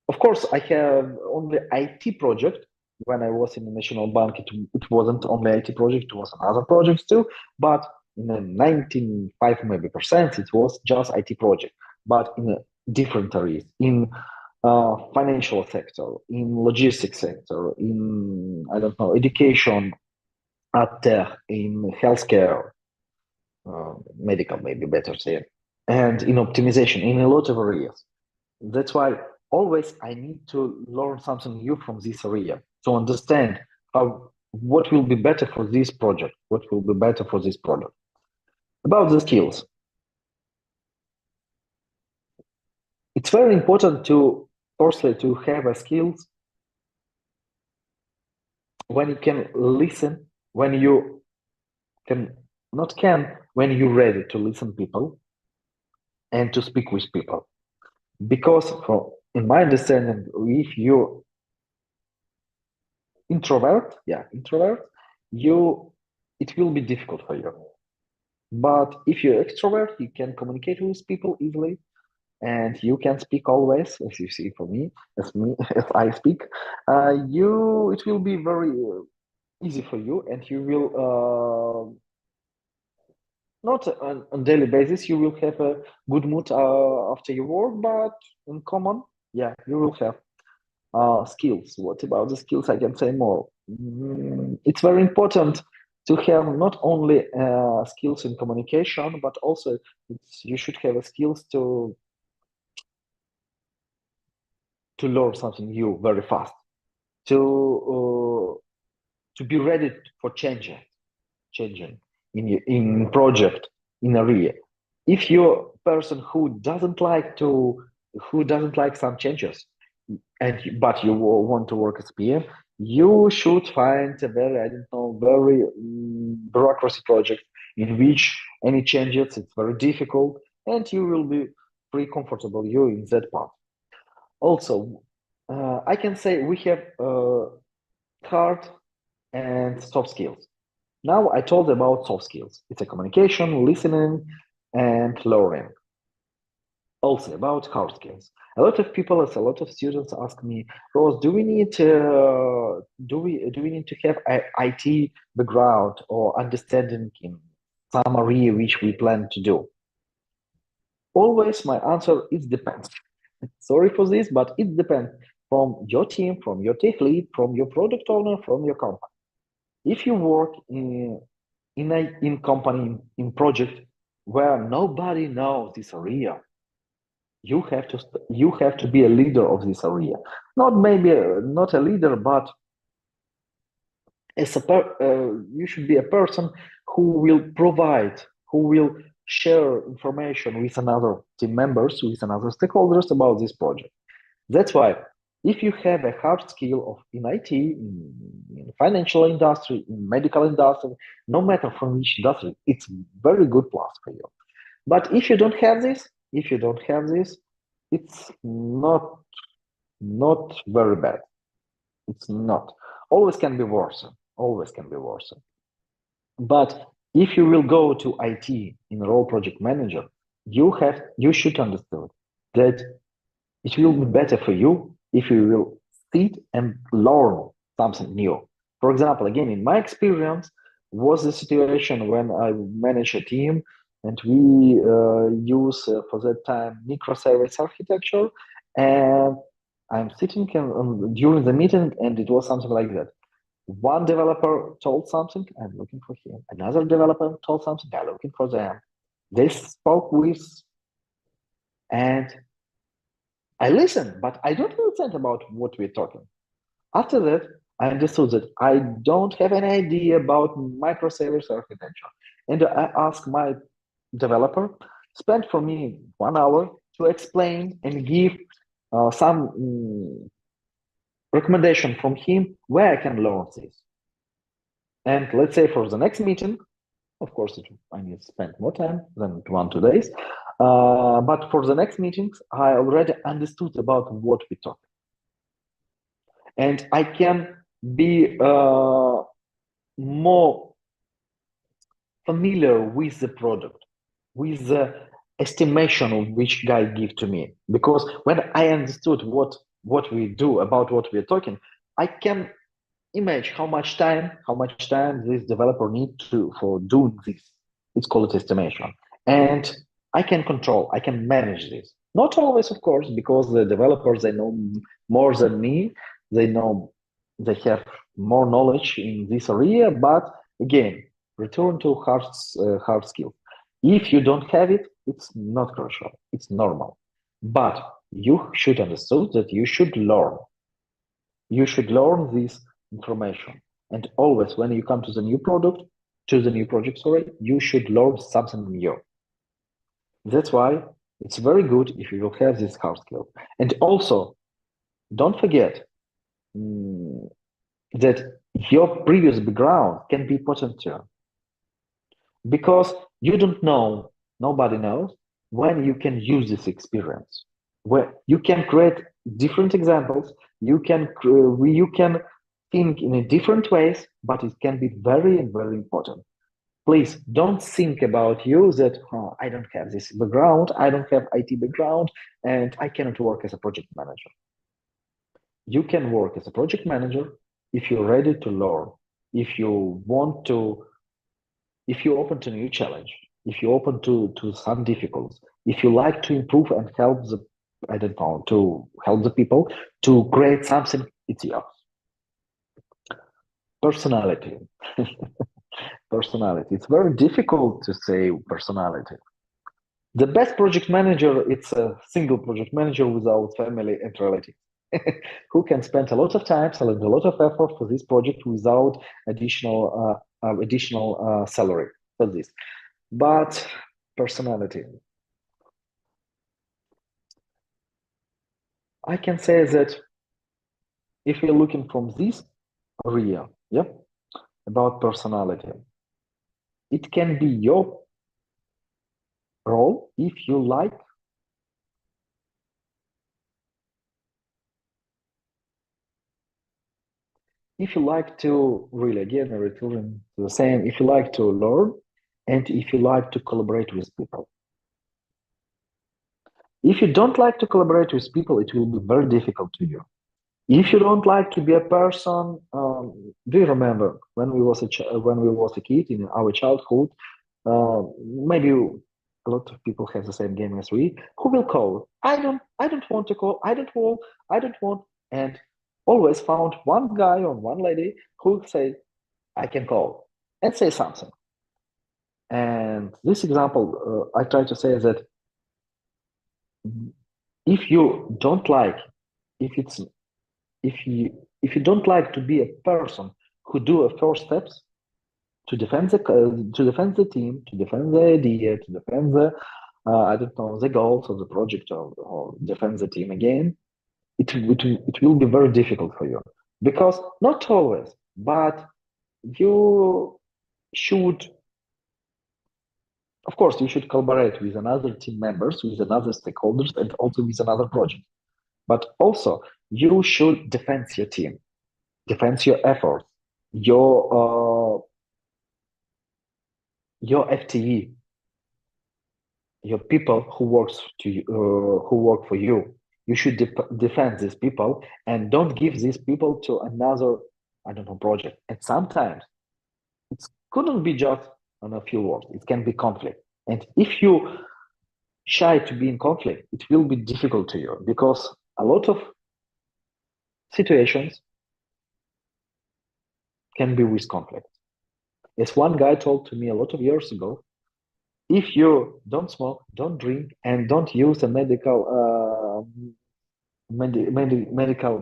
of course, I have only IT project. When I was in the National Bank, it wasn't only IT project, it was another projects too. But in the 95 maybe percent, it was just IT project, but in different areas, in financial sector, in logistics sector, in, I don't know, education, in healthcare, medical maybe better say, and in optimization, in a lot of areas. That's why always I need to learn something new from this area to understand what will be better for this project, what will be better for this product. About the skills, it's very important to firstly to have a skills when you can listen, when you can not can when you're ready to listen people and to speak with people. Because in my understanding, if you introvert, it will be difficult for you. But if you're extrovert, you can communicate with people easily, and you can speak always, as you see for me, as I speak. It will be very easy for you, and you will not on daily basis. You will have a good mood after your work, but in common, yeah, you will have skills. What about the skills? I can say more. It's very important to have not only skills in communication, but also you should have skills to learn something new very fast, to be ready for changing in project, in area. If you're a person who doesn't like some changes, but you want to work as PM, you should find a very, I don't know, very bureaucracy project in which any changes, it's very difficult, and you will be pretty comfortable you in that part. Also, I can say we have hard and soft skills. Now I told about soft skills. It's a communication, listening, and learning. Also about hard skills. A lot of people, a lot of students ask me, Rose, do we need to have a IT background or understanding in some area which we plan to do? Always my answer is depends. Sorry for this, but it depends from your team, from your tech lead, from your product owner, from your company. If you work in company, in project where nobody knows this area, you have to be a leader of this area. Not maybe not a leader, but you should be a person who will provide, who will share information with another team members, with another stakeholders about this project. That's why if you have a hard skill of in IT, in financial industry, in medical industry, no matter from which industry, it's very good plus for you. But if you don't have this, it's not very bad. It's not. Always can be worse. Always can be worse. But if you will go to IT in role project manager, you should understand that it will be better for you if you will sit and learn something new. For example, again, in my experience, was the situation when I manage a team and we use for that time microservice architecture, and I'm sitting during the meeting, and it was something like that. One developer told something, I'm looking for him. Another developer told something, I'm looking for them. They spoke with, and I listened, but I don't understand about what we're talking. After that, I understood that I don't have any idea about microservice architecture. And I asked my developer, spent for me 1 hour to explain and give some recommendation from him where I can learn this. And let's say for the next meeting, of course, I need to spend more time than 1-2 days. But for the next meetings, I already understood about what we talk. And I can be more familiar with the product, with the estimation of which guy give to me. Because when I understood what we do, about what we're talking, I can imagine how much time this developer need for doing this. It's called estimation. And I can control, I can manage this. Not always, of course, because the developers, they know more than me. They have more knowledge in this area, but again, return to hard skills. If you don't have it, it's not crucial. It's normal. But you should understand that you should learn. You should learn this information. And always when you come to the new project, you should learn something new. That's why it's very good if you will have this hard skill. And also, don't forget that your previous background can be important too. Because you don't know, nobody knows when you can use this experience. Where you can create different examples, you can think in a different ways, but it can be very, very important. Please don't think about you that I don't have this background, I don't have IT background, and I cannot work as a project manager. You can work as a project manager if you're ready to learn, if you open to new challenge, if you open to some difficulties, if you like to improve and help the people to create something, it's yours. Personality. Personality. It's very difficult to say personality. The best project manager, it's a single project manager without family and relatives, who can spend a lot of time, a lot of effort for this project without additional salary for this. But personality. I can say that if you're looking from this area, about personality, it can be your role if you like to really, again, return to the same, if you like to learn and if you like to collaborate with people. If you don't like to collaborate with people, it will be very difficult to you. If you don't like to be a person, do you remember when we was a kid in our childhood? Maybe a lot of people have the same game as we. Who will call? I don't want to call. I don't want. And always found one guy or one lady who say, I can call and say something. And this example, I try to say that if you don't like, if you don't like to be a person who do a first steps to defend the team, to defend the idea, to defend the I don't know, the goals of the project, or defend the team again, it will be very difficult for you, because not always, but you should, of course, you should collaborate with another team members, with another stakeholders, and also with another project. But also, you should defend your team, defend your efforts, your FTE, your people who work for you. You should defend these people, and don't give these people to another, I don't know, project. And sometimes it couldn't be just on a few words. It can be conflict. And if you shy to be in conflict, it will be difficult to you, because a lot of situations can be with conflict. As one guy told to me a lot of years ago, if you don't smoke, don't drink, and don't use a medical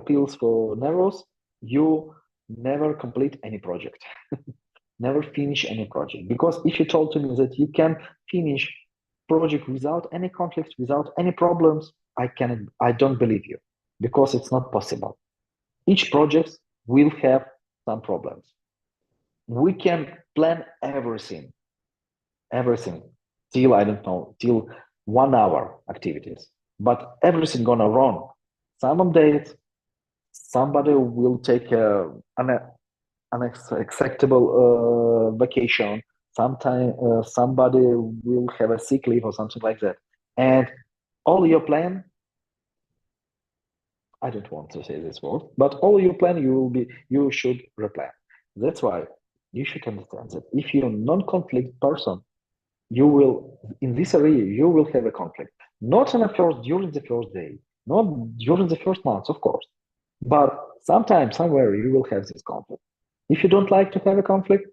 pills for nerves, you never complete any project, never finish any project. Because if you told to me that you can finish project without any conflicts, without any problems, I don't believe you, because it's not possible. Each project will have some problems. We can plan everything till, I don't know, till 1 hour activities, but everything gonna wrong. Some days, somebody will take an unacceptable vacation. Sometimes somebody will have a sick leave or something like that. And all your plan, I don't want to say this word, but all your plan, you should replan. That's why you should understand that if you're a non-conflict person, you will, in this area, you will have a conflict. Not during the first day, not during the first months, of course, but sometime, somewhere, you will have this conflict. If you don't like to have a conflict,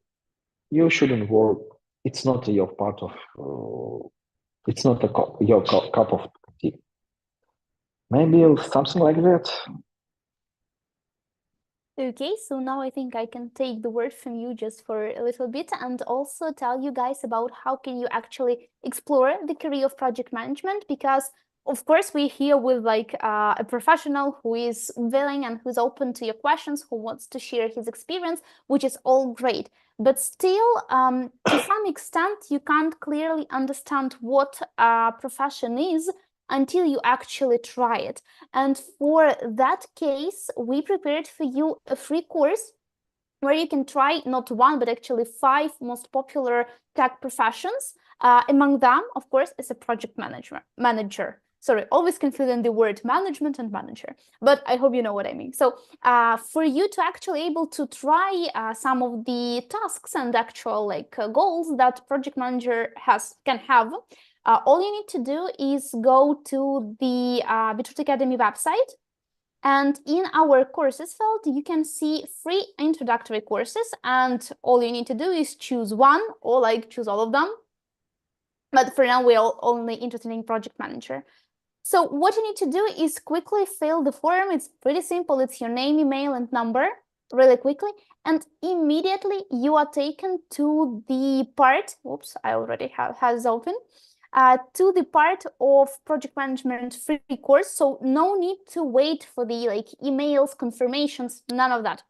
you shouldn't work. It's not your part of, it's not your cup of tea. Maybe something like that. Okay, so now I think I can take the word from you just for a little bit, and also tell you guys about how can you actually explore the career of project management, because of course we're here with like a professional who is willing and who's open to your questions, who wants to share his experience, which is all great. But still, to some extent, you can't clearly understand what a profession is until you actually try it. And for that case, we prepared for you a free course where you can try not one, but actually 5 most popular tech professions. Among them, of course, is a project manager. Sorry, always confusing the word management and manager, but I hope you know what I mean. So for you to actually able to try some of the tasks and actual goals that project manager can have, all you need to do is go to the Beetroot Academy website, and in our courses field, you can see 3 introductory courses, and all you need to do is choose one or choose all of them. But for now, we're only interested in project manager. So what you need to do is quickly fill the form. It's pretty simple. It's your name, email, and number really quickly. And immediately you are taken to the part, oops, I already has open, to the part of project management free course. So no need to wait for the emails, confirmations, none of that.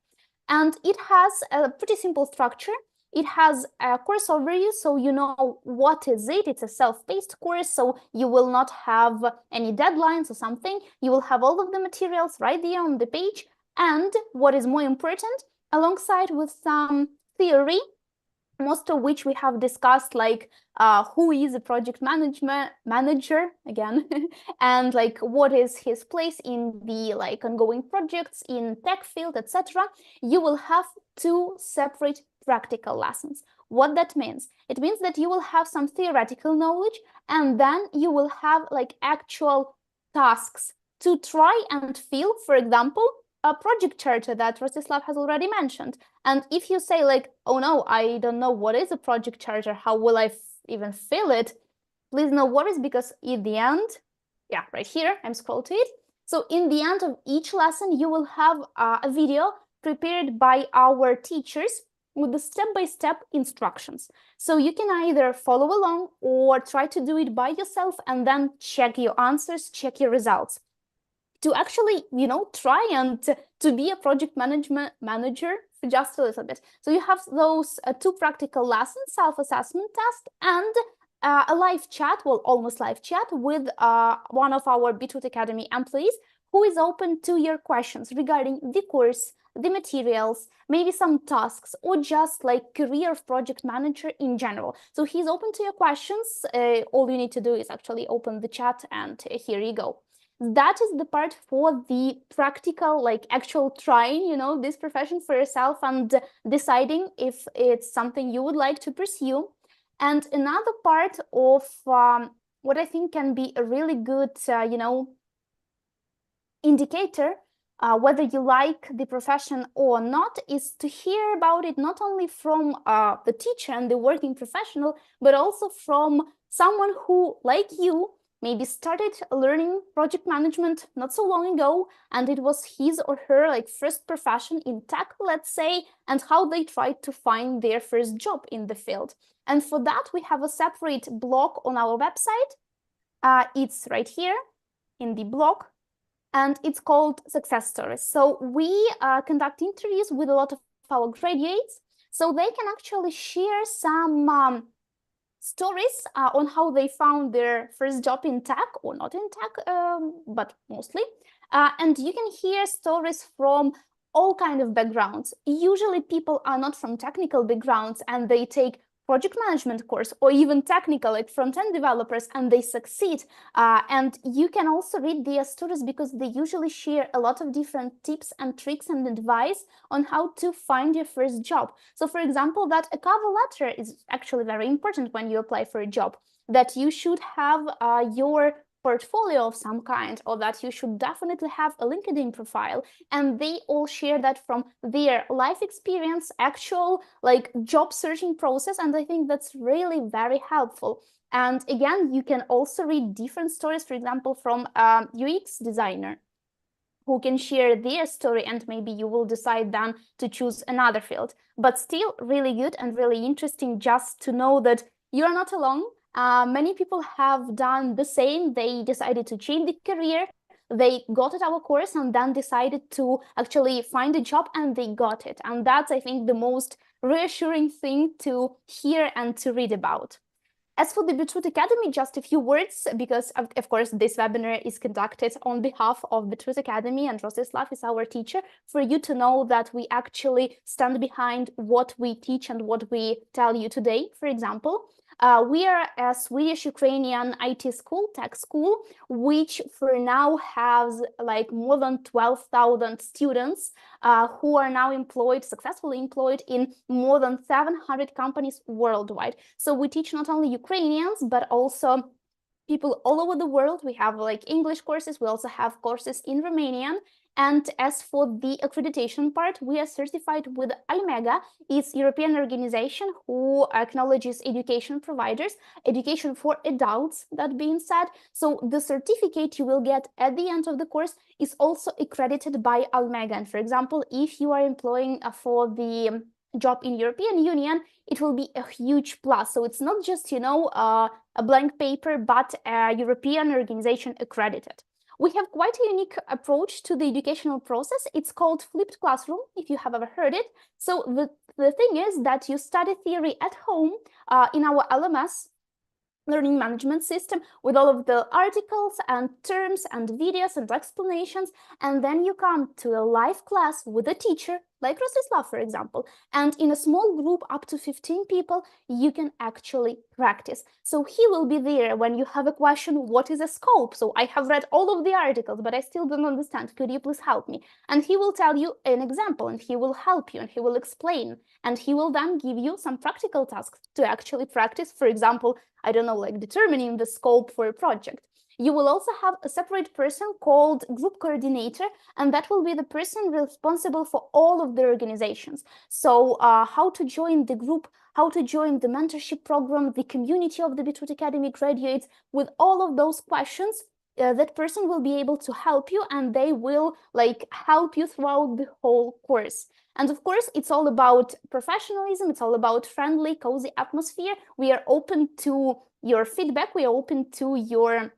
And it has a pretty simple structure. It has a course overview, so you know what is it. It's a self-paced course, so you will not have any deadlines or something. You will have all of the materials right there on the page. And what is more important, alongside with some theory, most of which we have discussed, like who is a project manager again, and what is his place in the ongoing projects in tech field, etc. You will have 2 separate practical lessons. What that means? It means that you will have some theoretical knowledge, and then you will have like actual tasks to try and fill, for example, a project charter that Rostislav has already mentioned. And if you say like, oh no, I don't know what is a project charter, how will I even fill it? Please no worries, because at the end, yeah, right here, I'm scrolling to it. So in the end of each lesson, you will have a video prepared by our teachers with the step-by-step instructions. So you can either follow along or try to do it by yourself and then check your answers, check your results. To actually, you know, try and to be a project manager for just a little bit. So you have those 2 practical lessons, self-assessment test, and a live chat, well, almost live chat with one of our Beetroot Academy employees who is open to your questions regarding the course, the materials, maybe some tasks, or just like career of project manager in general. So he's open to your questions. All you need to do is actually open the chat, and here you go. That is the part for the practical, like actual trying, you know, this profession for yourself and deciding if it's something you would like to pursue. And another part of what I think can be a really good, you know, indicator whether you like the profession or not is to hear about it not only from the teacher and the working professional, but also from someone who, like you, maybe started learning project management not so long ago, and it was his or her like first profession in tech, let's say, and how they tried to find their first job in the field. And for that, we have a separate blog on our website. It's right here in the blog, and it's called Success Stories. So we conduct interviews with a lot of our graduates, so they can actually share some stories on how they found their first job in tech, or not in tech, but mostly. And you can hear stories from all kinds of backgrounds. Usually people are not from technical backgrounds and they take project management course, or even technical, like front-end developers, and they succeed. And you can also read their stories because they usually share a lot of different tips and tricks and advice on how to find your first job. So for example, that a cover letter is actually very important when you apply for a job, that you should have your portfolio of some kind, or that you should definitely have a LinkedIn profile. And they all share that from their life experience, actual like job searching process. And I think that's really very helpful. And again, you can also read different stories, for example, from a UX designer who can share their story, and maybe you will decide then to choose another field. But still really good and really interesting just to know that you're not alone. Many people have done the same. They decided to change the career. They got at our course and then decided to actually find a job, and they got it. And that's, I think, the most reassuring thing to hear and to read about. As for the Beetroot Academy, just a few words, because of course this webinar is conducted on behalf of Beetroot Academy, and Rostyslav is our teacher, for you to know that we actually stand behind what we teach and what we tell you today. For example, we are a Swedish-Ukrainian IT school, tech school, which for now has like more than 12,000 students who are now successfully employed in more than 700 companies worldwide. So we teach not only Ukrainians, but also people all over the world. We have like English courses. We also have courses in Romanian. And as for the accreditation part, we are certified with IPMA. It's a European organization who acknowledges education providers, education for adults, that being said. So the certificate you will get at the end of the course is also accredited by IPMA. And for example, if you are employing for the job in European Union, it will be a huge plus. So it's not just, you know, a blank paper, but a European organization accredited. We have quite a unique approach to the educational process. It's called flipped classroom, if you have ever heard it. So the thing is that you study theory at home in our LMS, learning management system, with all of the articles and terms and videos and explanations, and then you come to a live class with a teacher like Rostyslav, for example. And in a small group, up to 15 people, you can actually practice. So he will be there when you have a question, what is a scope? So I have read all of the articles, but I still don't understand. Could you please help me? And he will tell you an example, and he will help you, and he will explain. And he will then give you some practical tasks to actually practice. For example, I don't know, like determining the scope for a project. You will also have a separate person called group coordinator, and that will be the person responsible for all of the organizations. So how to join the group, how to join the mentorship program, the community of the Beetroot Academy graduates, with all of those questions, that person will be able to help you, and they will like help you throughout the whole course. And of course, it's all about professionalism. It's all about friendly, cozy atmosphere. We are open to your feedback. We are open to your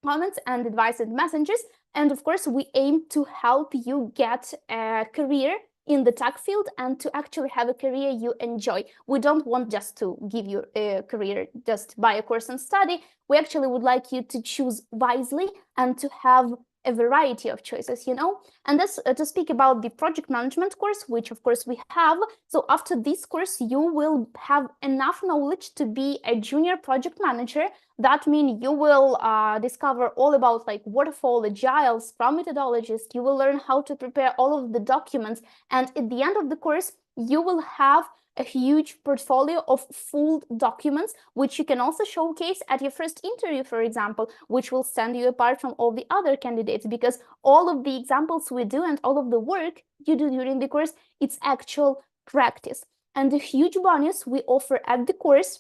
comments and advice and messages. And of course, we aim to help you get a career in the tech field and to actually have a career you enjoy. We don't want just to give you a career, just buy a course and study. We actually would like you to choose wisely and to have a variety of choices, you know. And that's to speak about the project management course, which of course we have. So after this course, you will have enough knowledge to be a junior project manager. That means you will discover all about like waterfall, agile, Scrum methodologies. You will learn how to prepare all of the documents. And at the end of the course, you will have a huge portfolio of full documents, which you can also showcase at your first interview, for example, which will stand you apart from all the other candidates, because all of the examples we do and all of the work you do during the course, it's actual practice. And the huge bonus we offer at the course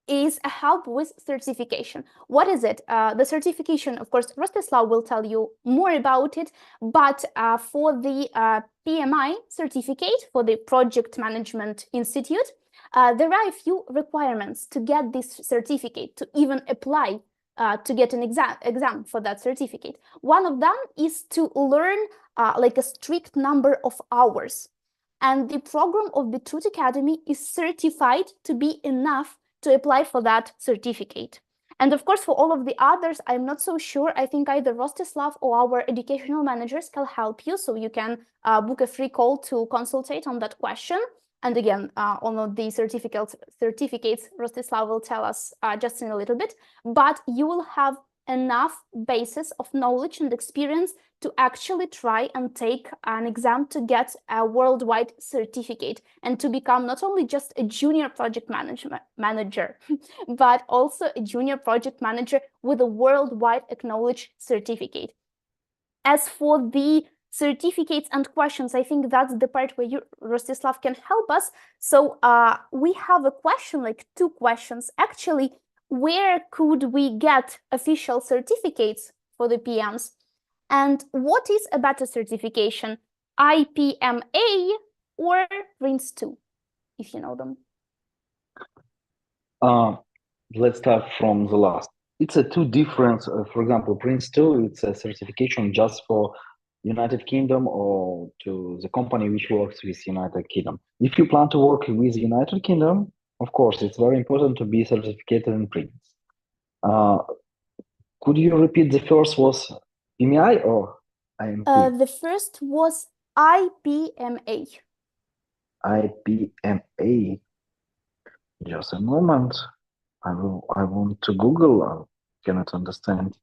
is a help with certification. What is it? The certification, of course, Rostislav will tell you more about it, but for the PMI certificate, for the Project Management Institute, there are a few requirements to get this certificate, to even apply to get an exam for that certificate. One of them is to learn like a strict number of hours. And the program of Beetroot Academy is certified to be enough to apply for that certificate. And of course, for all of the others, I'm not so sure. I think either Rostislav or our educational managers can help you. So you can book a free call to consultate on that question. And again, on the certificates, Rostislav will tell us just in a little bit. But you will have enough basis of knowledge and experience to actually try and take an exam to get a worldwide certificate and to become not only just a junior project manager, but also a junior project manager with a worldwide acknowledged certificate. As for the certificates and questions, I think that's the part where you, Rostislav, can help us. So we have a question, like 2 questions. Actually, where could we get official certificates for the PMs? And what is a better certification, IPMA or Prince2, if you know them? Let's start from the last. It's a 2 different, for example, Prince2, it's a certification just for United Kingdom or to the company which works with United Kingdom. If you plan to work with United Kingdom, of course, it's very important to be certificated in Prince. Could you repeat the first was PMI or IMP? The first was IPMA. IPMA. Just a moment. I want to Google. I cannot understand.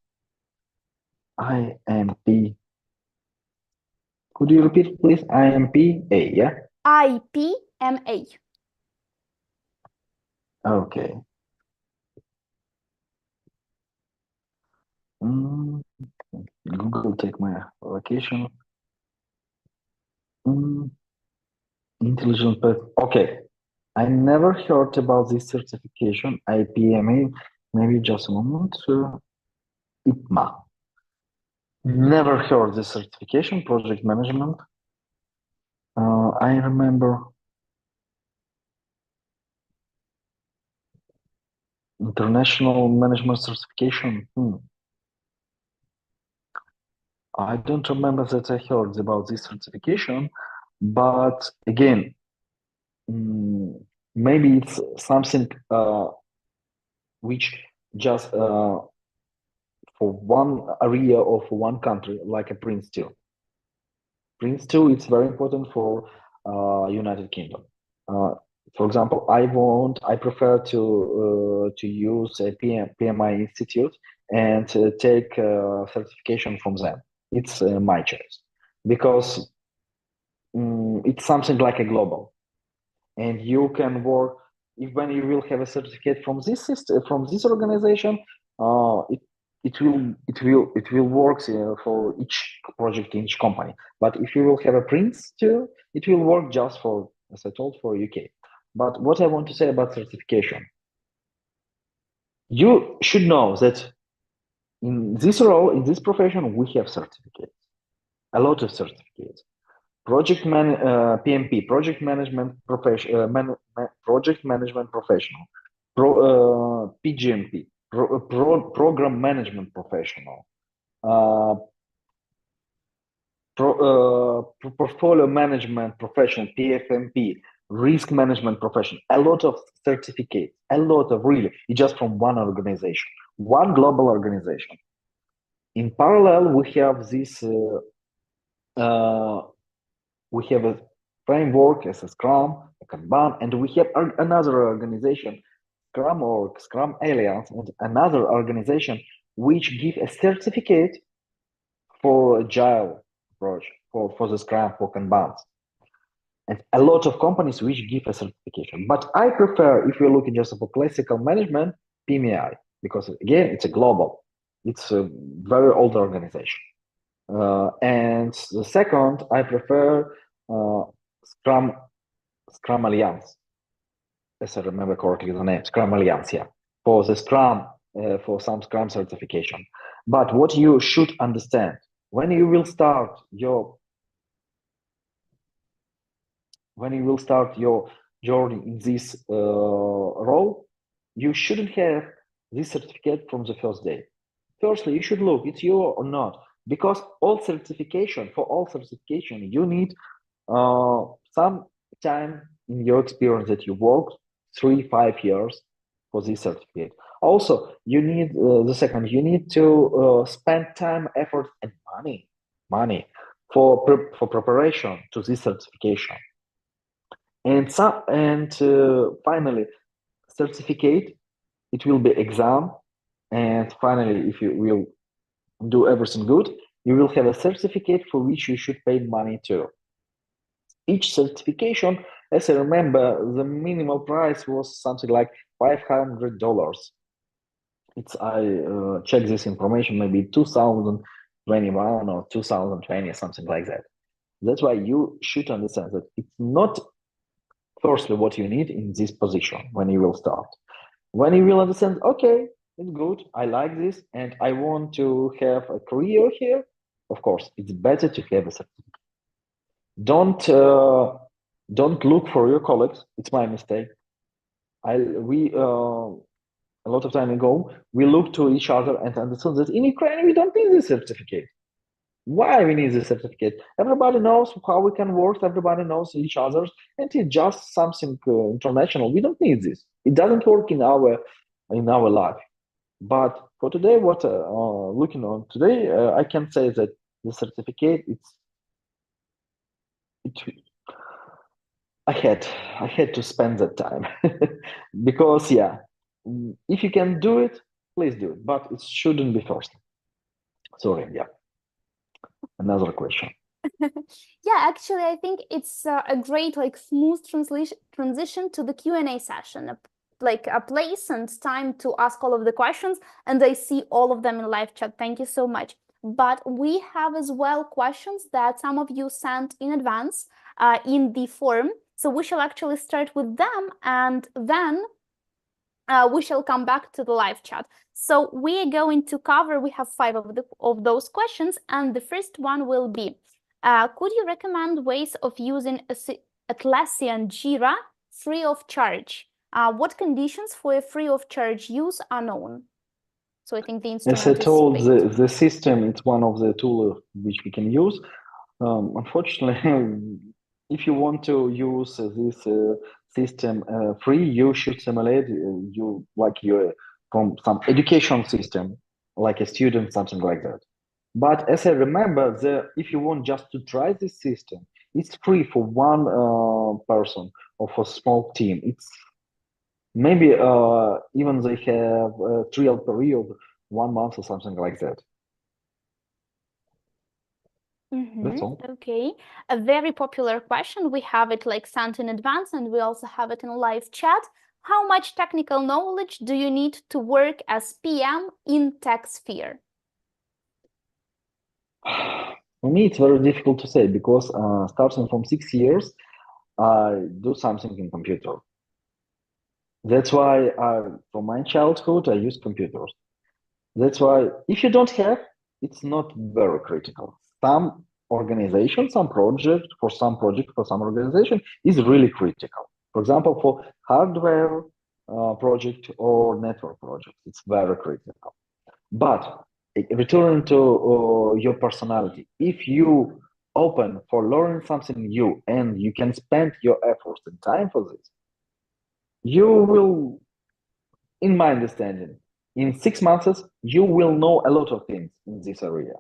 IMP. Could you repeat, please? IMPA, yeah? IPMA. Okay. Google take my location. Intelligent pet. Okay. I never heard about this certification, IPMA. Maybe just a moment. IPMA. Never heard this certification, project management. I remember international management certification. I don't remember that I heard about this certification, but again, maybe it's something which just for one area or for one country, like a Prince2. Prince2, it's very important for United Kingdom. For example, I prefer to use a PMI Institute and take certification from them. It's my choice because it's something like a global, and you can work if when you will have a certificate from this system, from this organization. It will work for each project in each company. But if you will have a Prince too, it will work just for, as I told, for UK. But what I want to say about certification, you should know that in this role, in this profession, we have certificates, a lot of certificates. PMP, project management project management professional, PGMP, program management professional, uh, portfolio management professional, PFMP, risk management professional. A lot of certificates, a lot of really, it's just from one organization, one global organization. In parallel, we have this. We have a framework as a Scrum, a Kanban, and we have another organization, Scrum Org, Scrum Alliance, and another organization which give a certificate for Agile approach, for the Scrum, for Kanbans. And a lot of companies which give a certification. But I prefer, if you're looking just for classical management, PMI, because again, it's a global, it's a very old organization. And the second, I prefer Scrum Alliance, as I remember correctly the name, Scrum Alliance, yeah, for the Scrum, for some Scrum certification. But what you should understand, when you will start your journey in this role, you shouldn't have this certificate from the first day. Firstly, you should look, it's you or not, because for all certification, you need some time in your experience that you worked 3-5 years for this certificate. Also, you need you need to spend time, effort, and money for preparation to this certification. And finally, certificate, it will be exam, and finally, if you will do everything good, you will have a certificate for which you should pay money to. Each certification, as I remember, the minimal price was something like $500. I checked this information maybe 2021 or 2020, something like that. That's why you should understand that it's not firstly what you need in this position when you will start. When you will understand, okay, it's good, I like this, and I want to have a career here, of course, it's better to have a certificate. Don't look for your colleagues. It's my mistake. We a lot of time ago we looked to each other and understood that in Ukraine we don't need this certificate. Why we need this certificate? Everybody knows how we can work. Everybody knows each other, and it's just something international. We don't need this. It doesn't work in our life. But for today, what looking on today, I can say that the certificate I had to spend that time because yeah, if you can do it, please do it, but it shouldn't be forced. Sorry, yeah. Another question. Yeah, actually, I think it's a great, like, smooth transition to the Q&A session, like a place and time to ask all of the questions, and I see all of them in live chat. Thank you so much. But we have as well questions that some of you sent in advance in the form. So we shall actually start with them, and then we shall come back to the live chat. So we are going to cover, we have 5 of those questions, and the first one will be, could you recommend ways of using Atlassian Jira free of charge? What conditions for a free of charge use are known? So I think the instrument As I told, is the system, it's one of the tools which we can use. Unfortunately, if you want to use this system free, you should simulate you're from some education system, like a student, something like that. But as I remember, if you want just to try this system, It's free for one person or for small team. It's maybe even they have a trial period, 1 month or something like that. That's all. Okay, a very popular question. We have it like sent in advance, and we also have it in live chat. How much technical knowledge do you need to work as PM in tech sphere? For me, it's very difficult to say because starting from 6 years, I do something in computer. That's why from my childhood, I use computers. That's why if you don't have, it's not very critical. Some organization, some project, for some organization is really critical. For example, for hardware project or network project, it's very critical. But returning to your personality, if you open for learning something new and you can spend your efforts and time for this, you will, in my understanding, in 6 months, you will know a lot of things in this area.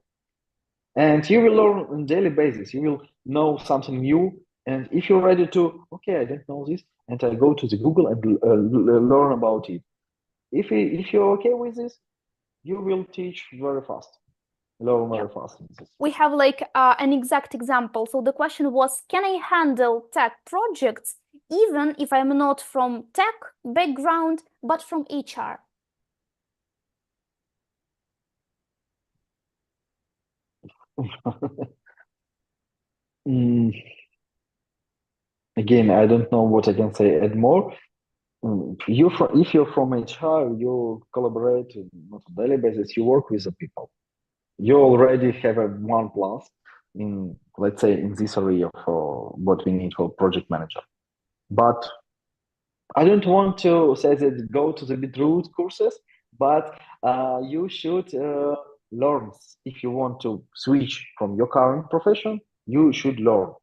And you will learn on a daily basis. You will know something new. And if you're ready to, okay, I don't know this, and I go to the Google and learn about it. If you're okay with this, you will teach very fast, learn very fast. We have like an exact example. So the question was, can I handle tech projects even if I'm not from tech background, but from HR? Again, I don't know what I can say add more. If you're from HR, you collaborate on a daily basis, you work with the people. You already have a 1+ in, let's say, in this area for what we need for project manager. But I don't want to say that go to the Beetroot courses, but you should learn. If you want to switch from your current profession, you should learn.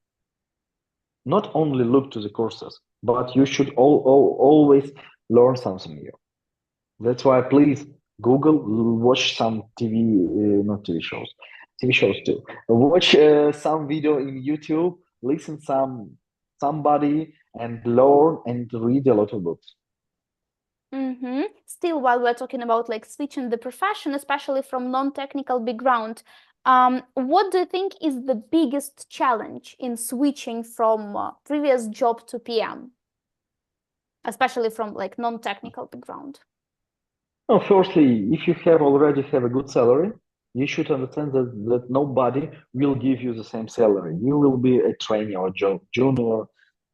Not only look to the courses, but you should always learn something new. That's why please Google, watch some not TV shows, TV shows too. Watch some video in YouTube, listen somebody, and learn and read a lot of books. Still, while we're talking about like switching the profession, especially from non-technical background, what do you think is the biggest challenge in switching from previous job to PM, especially from like non-technical background? Well, firstly, if you already have a good salary, you should understand that nobody will give you the same salary. You will be a trainee or junior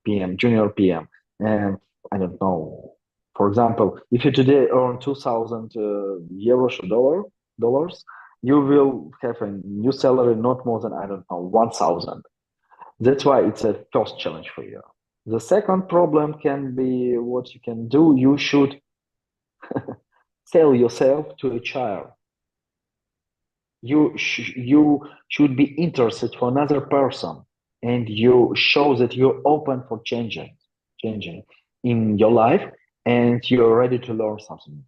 PM, and I don't know. For example, if you today earn 2,000 euros or dollars, you will have a new salary not more than, I don't know, 1,000. That's why it's a first challenge for you. The second problem can be what you can do. You should sell yourself to a child. You should be interested for another person, and you show that you're open for changing in your life, and you're ready to learn something.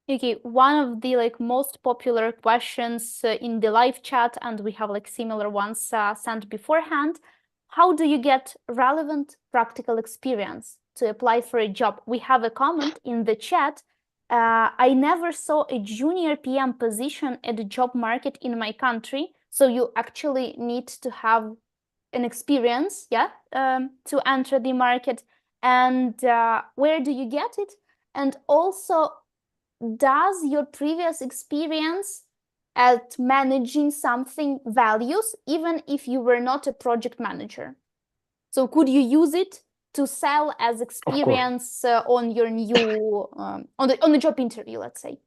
Okay, one of the like most popular questions in the live chat, and we have like similar ones sent beforehand. How do you get relevant practical experience to apply for a job? We have a comment in the chat. I never saw a junior PM position at the job market in my country. So you actually need to have an experience, to enter the market. And where do you get it? And also, does your previous experience at managing something values, even if you were not a project manager? So could you use it to sell as experience on your new on the job interview, let's say?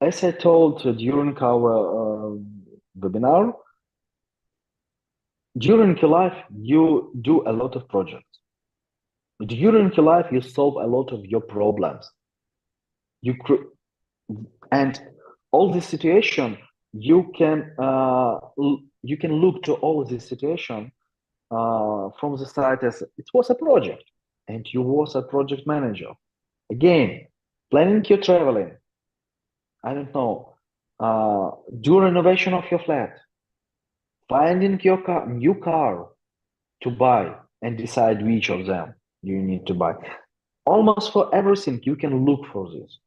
As I told during our webinar, during your life you do a lot of projects. During your life you solve a lot of your problems. And all this situation you can look to all of this situation from the side as it was a project, and you was a project manager. Again, planning your traveling, I don't know, do renovation of your flat, finding your new car to buy and decide which of them you need to buy. Almost for everything, you can look for this.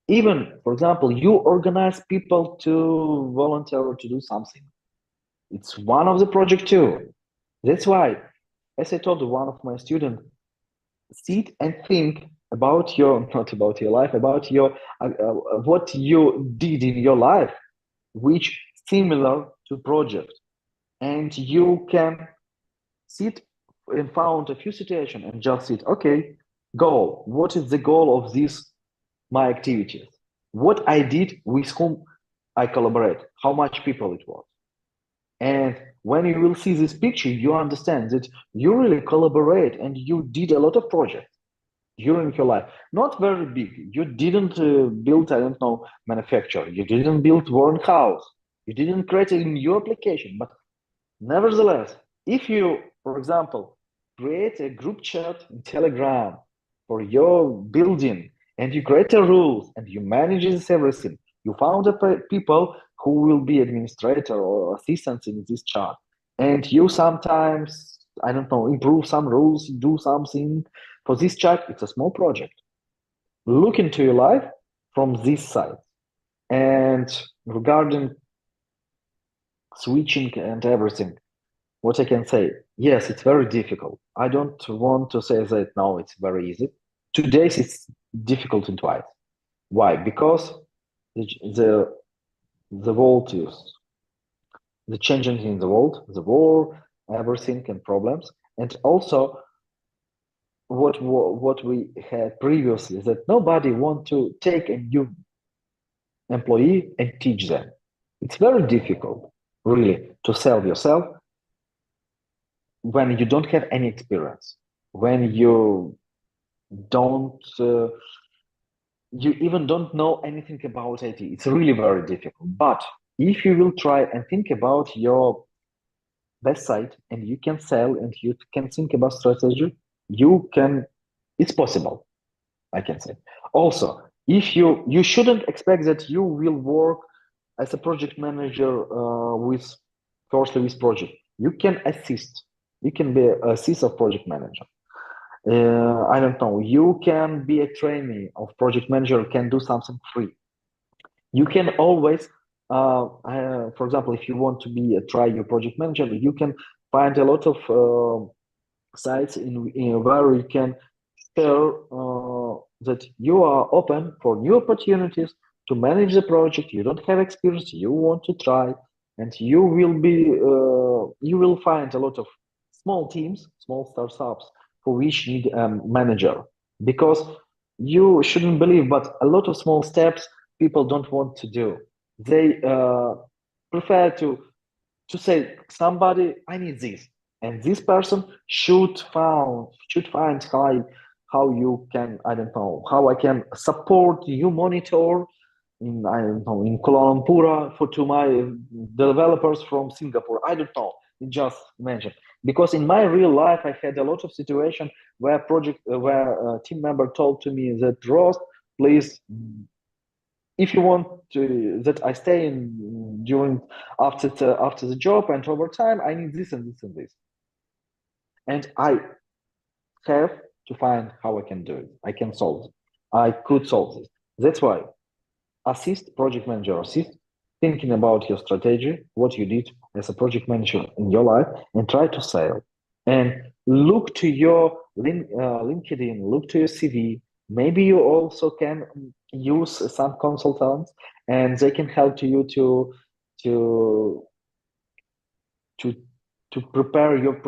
Even, for example, you organize people to volunteer to do something. It's one of the project too. That's why, as I told one of my students, sit and think about your, not about your life, about your what you did in your life, which similar to project, and you can sit and found a few situations and just sit. Okay, goal. What is the goal of this my activities? What I did with whom I collaborate? How much people it was? And when you will see this picture, you understand that you really collaborate and you did a lot of projects during your life. Not very big. You didn't build, I don't know, manufacture. You didn't build one house. You didn't create a new application. But nevertheless, if you, for example, create a group chat in Telegram for your building and you create the rules and you manage this everything, you found the people who will be administrator or assistants in this chat. And you sometimes, I don't know, improve some rules, do something for this chat. It's a small project. Look into your life from this side. And regarding switching and everything, what I can say, yes, it's very difficult. I don't want to say that now it's very easy. Today's it's difficult in twice. Why? Because the the world is the changing in the world, the war, everything and problems, and also what we had previously is that nobody want to take a new employee and teach them. It's very difficult, really, to sell yourself when you don't have any experience, when you don't you even don't know anything about IT. It's really very difficult. But if you will try and think about your best site and you can sell and you can think about strategy, you can, it's possible, I can say. Also, if you shouldn't expect that you will work as a project manager with firstly with project. You can assist. You can be an assist of project manager. I don't know. You can be a trainee of project manager. Can do something free. You can always, for example, if you want to be a try your project manager, you can find a lot of sites in where you can share that you are open for new opportunities to manage the project. You don't have experience. You want to try, and you will be you will find a lot of small teams, small startups for which need a manager, because you shouldn't believe, but a lot of small steps people don't want to do. They prefer to say somebody, I need this, and this person should find how you can, I don't know, how I can support you monitor in, I don't know, in Kuala Lumpur for to my developers from Singapore. I don't know. Just mention, because in my real life I had a lot of situation where where a team member told to me that, Rost, please, if you want to, that I stay in during after the job and over time, I need this and this and this, and I have to find how I can do it. I can solve it. I could solve this. That's why assist project manager, assist thinking about your strategy, what you did as a project manager in your life, and try to sell. And look to your LinkedIn, look to your CV. Maybe you also can use some consultants, and they can help you to to to prepare your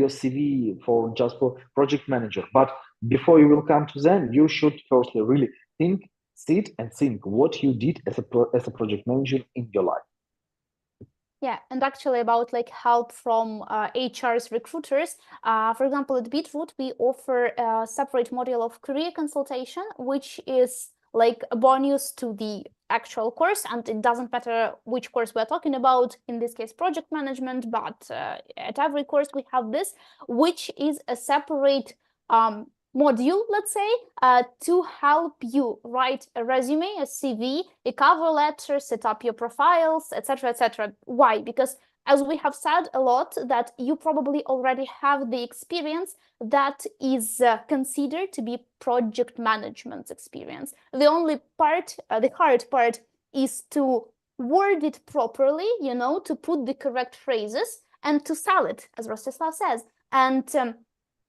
CV for just for project manager. But before you will come to them, you should firstly really think, sit and think what you did as a project manager in your life. Yeah, and actually about like help from HR's recruiters. For example, at Beetroot, we offer a separate module of career consultation, which is like a bonus to the actual course, and it doesn't matter which course we're talking about, in this case project management, but at every course we have this, which is a separate module, let's say, to help you write a resume, a CV, a cover letter, set up your profiles, etc., etc. Why? Because as we have said a lot, that you probably already have the experience that is considered to be project management experience. The only part, the hard part, is to word it properly, to put the correct phrases and to sell it, as Rostislav says. And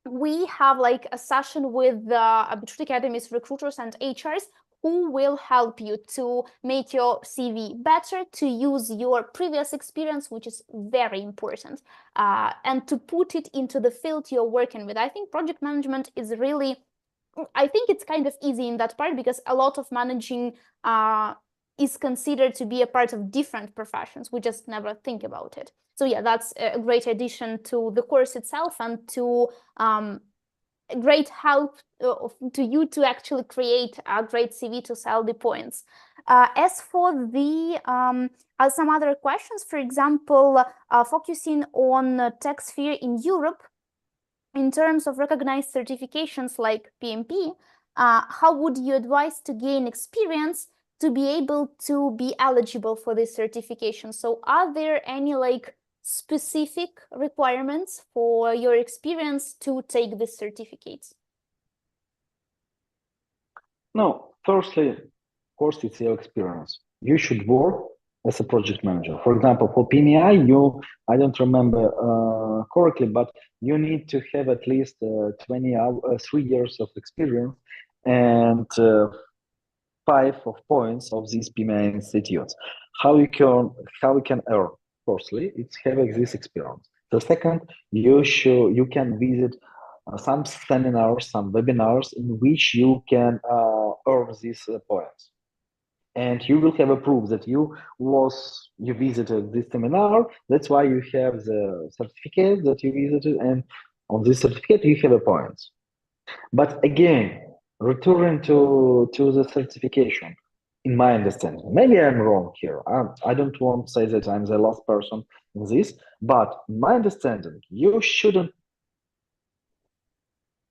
we have like a session with the Beetroot Academy's recruiters and HRs who will help you to make your CV better, to use your previous experience, which is very important, and to put it into the field you're working with. I think project management is really, I think it's kind of easy in that part because a lot of managing is considered to be a part of different professions. We just never think about it. So yeah, that's a great addition to the course itself and to great help to you to actually create a great CV to sell the points. As for the some other questions, for example, focusing on tech sphere in Europe, in terms of recognized certifications like PMP, how would you advise to gain experience to be able to be eligible for this certification? So are there any like specific requirements for your experience to take this certificate? No, firstly, of course, it's your experience. You should work as a project manager. For example, for PMI, I don't remember correctly, but you need to have at least 3 years of experience and 5 of points of these PMI institutes. How you can earn? Firstly, it's having this experience. The second, you can visit some seminars, some webinars in which you can earn these points, and you will have a proof that you visited this seminar. That's why you have the certificate that you visited, and on this certificate you have a points. But again, returning to the certification, in my understanding, maybe I'm wrong here. I don't want to say that I'm the last person in this, but in my understanding, you shouldn't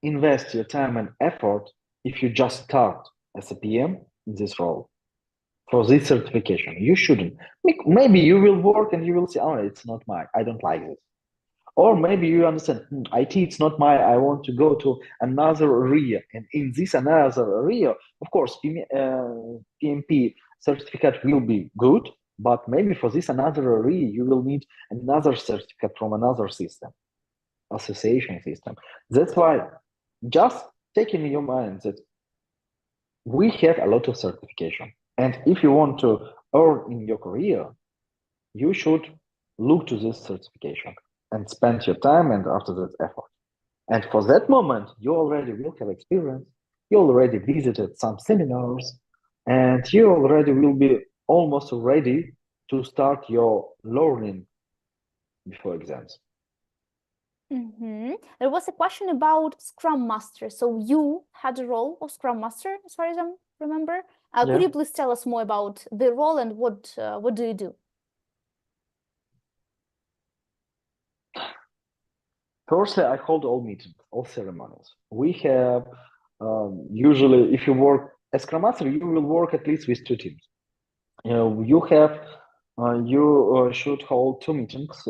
invest your time and effort if you just start as a PM in this role for this certification. You shouldn't. Maybe you will work and you will say, oh, it's not mine. I don't like this. Or maybe you understand, IT, it's not my, I want to go to another area. And in this another area, of course, PMP certificate will be good, but maybe for this another area, you will need another certificate from another system, association system. That's why just take in your mind that we have a lot of certification. And if you want to earn in your career, you should look to this certification and spend your time and after that effort. And for that moment, you already will have experience, you already visited some seminars, and you already will be almost ready to start your learning before exams. There was a question about Scrum Master. So you had a role of Scrum Master, as far as I remember. Could you please tell us more about the role and what do you do? Firstly, I hold all meetings, all ceremonies. We have usually, if you work as Scrum Master, you will work at least with 2 teams. You should hold 2 meetings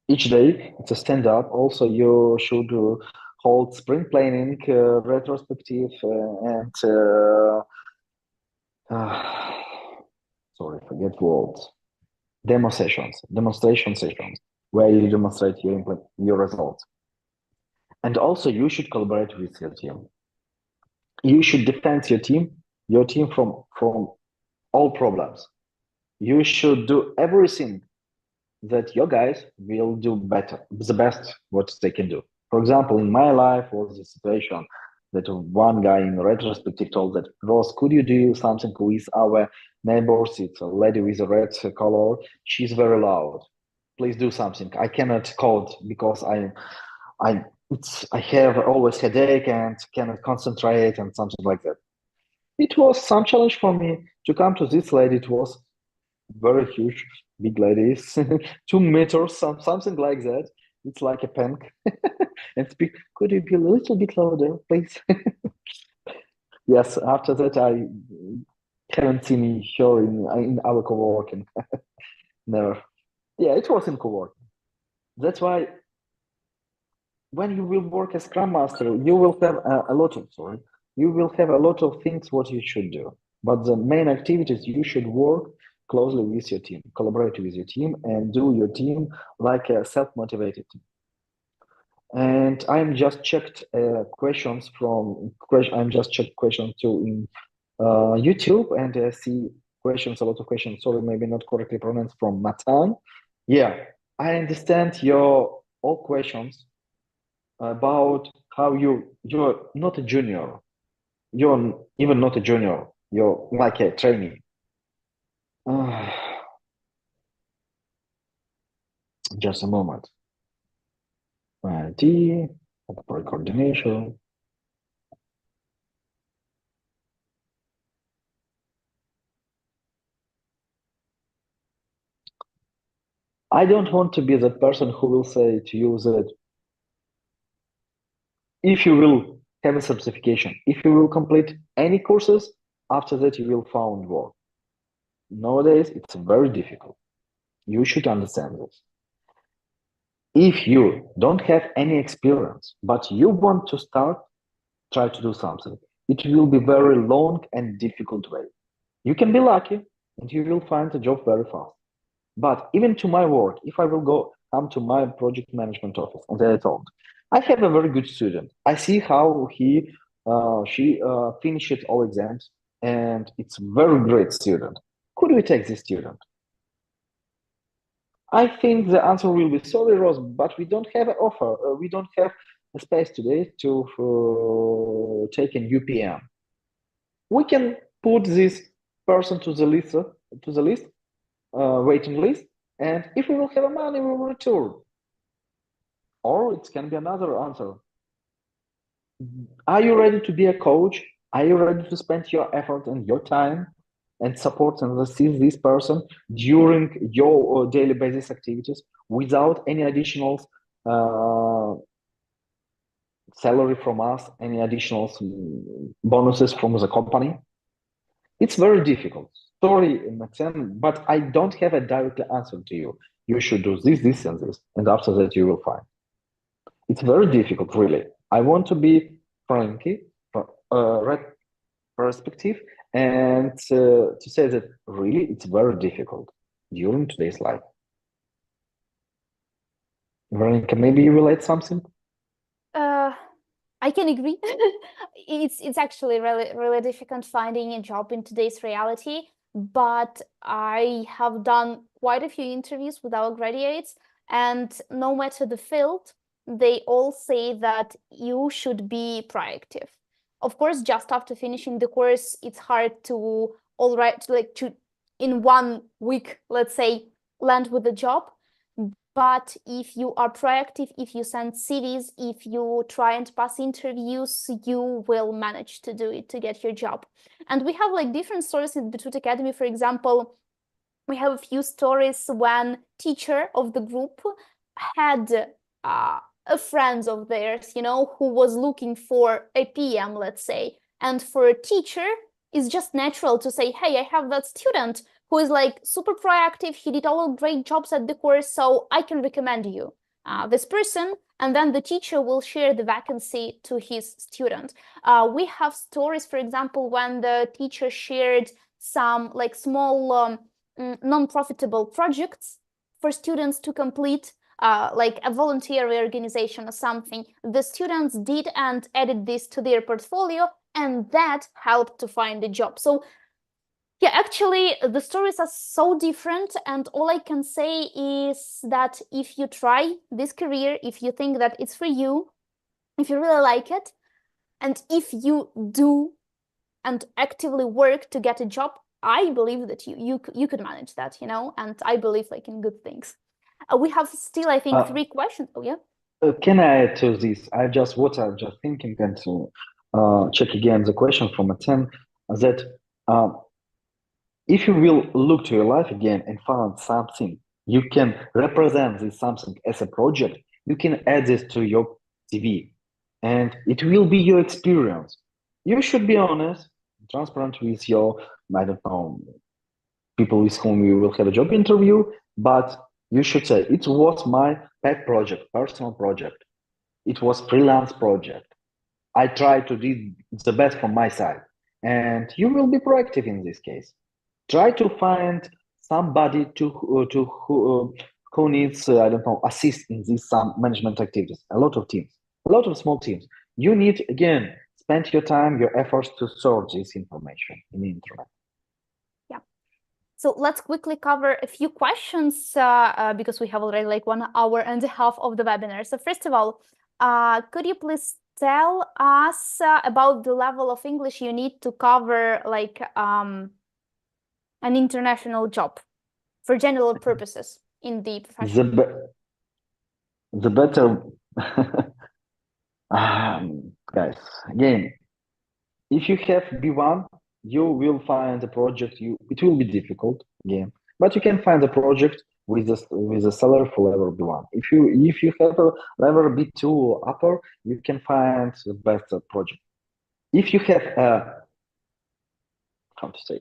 each day. It's a stand-up. Also, you should hold sprint planning, retrospective, and sorry, forget words. Demonstration sessions, where you demonstrate your results. And also, you should collaborate with your team. You should defend your team from all problems. You should do everything that your guys will do better, the best what they can do. For example, in my life was the situation that one guy in retrospective told that, Ross, could you do something with our neighbors? It's a lady with a red color. She's very loud. Please do something. I cannot code because I have always headache and cannot concentrate and something like that. It was some challenge for me to come to this lady. It was very huge, big ladies, 2 meters, something like that. It's like a pen. And speak, could you be a little bit louder, please? Yes, after that, I haven't seen her in our co-working. Never. Yeah, it was in co-working. That's why when you will work as Scrum Master, you will have you will have a lot of things what you should do. But the main activities you should work closely with your team, collaborate with your team, and do your team like a self-motivated team. And I'm just checked questions I'm just checked questions to in YouTube and see questions, a lot of questions. Sorry, maybe not correctly pronounced from Matan. Yeah, I understand your all questions about how you're not a junior, you're even not a junior, you're like a trainee. Just a moment. IT, corporate coordination. I don't want to be the person who will say to you that if you will have a certification, if you will complete any courses, after that you will find work. Nowadays, it's very difficult. You should understand this. If you don't have any experience, but you want to start, try to do something. It will be very long and difficult way. You can be lucky and you will find a job very fast. But even to my work, if I will come to my project management office and I told, I have a very good student. I see how she finished all exams and it's very great student. Could we take this student? I think the answer will be sorry, Rose, but we don't have an offer. We don't have a space today to take an UPM. We can put this person to the list, waiting list, and if we will have a money, we will return. Or it can be another answer. Are you ready to be a coach? Are you ready to spend your effort and your time and support and assist this person during your daily basis activities without any additional salary from us, any additional bonuses from the company? It's very difficult. Sorry, Maxim, but I don't have a direct answer to you. You should do this, and this, and after that you will find. It's very difficult, really. I want to be franky, perspective, and to say that really it's very difficult during today's life. Veronica, maybe you will add something? I can agree. It's actually really difficult finding a job in today's reality, but I have done quite a few interviews with our graduates, and no matter the field, they all say that you should be proactive. Of course, just after finishing the course, it's hard to to in 1 week, let's say, land with a job. But if you are proactive, if you send CVs, if you try and pass interviews, you will manage to do it to get your job. And we have like different stories in Beetroot Academy. For example, we have a few stories when teacher of the group had a friend of theirs, who was looking for a PM, let's say. And for a teacher, it's just natural to say, hey, I have that student who is like super proactive. He did all great jobs at the course, so I can recommend you this person. And then the teacher will share the vacancy to his student. We have stories, for example, when the teacher shared some like small non-profitable projects for students to complete, like a voluntary organization or something. The students did and added this to their portfolio, and that helped to find a job. So yeah, actually, the stories are so different, and all I can say is that if you try this career, if you think that it's for you, if you really like it, and if you do and actively work to get a job, I believe that you could manage that, and I believe like in good things. We have still, I think, 3 questions. Oh, yeah. Can I add to this? I'm just thinking and to check again the question from a 10 that if you will look to your life again and find something, you can represent this something as a project, you can add this to your CV and it will be your experience. You should be honest, transparent with your, I don't know, people with whom you will have a job interview, but You should say, it was my pet project, personal project. It was freelance project. I try to do the best from my side. And you will be proactive in this case. Try to find somebody who needs, I don't know, assist in these some management activities. A lot of teams, a lot of small teams. You need, again, spend your time, your efforts to sort this information in the internet. So let's quickly cover a few questions because we have already like 1.5 hours of the webinar. So first of all, could you please tell us about the level of English you need to cover like an international job for general purposes in the profession? The better, guys, again, if you have B1, you will find a project. It will be difficult again, but you can find a project with a salary for level B1. If you have a level B2 or upper, you can find the best project. If you have how to say,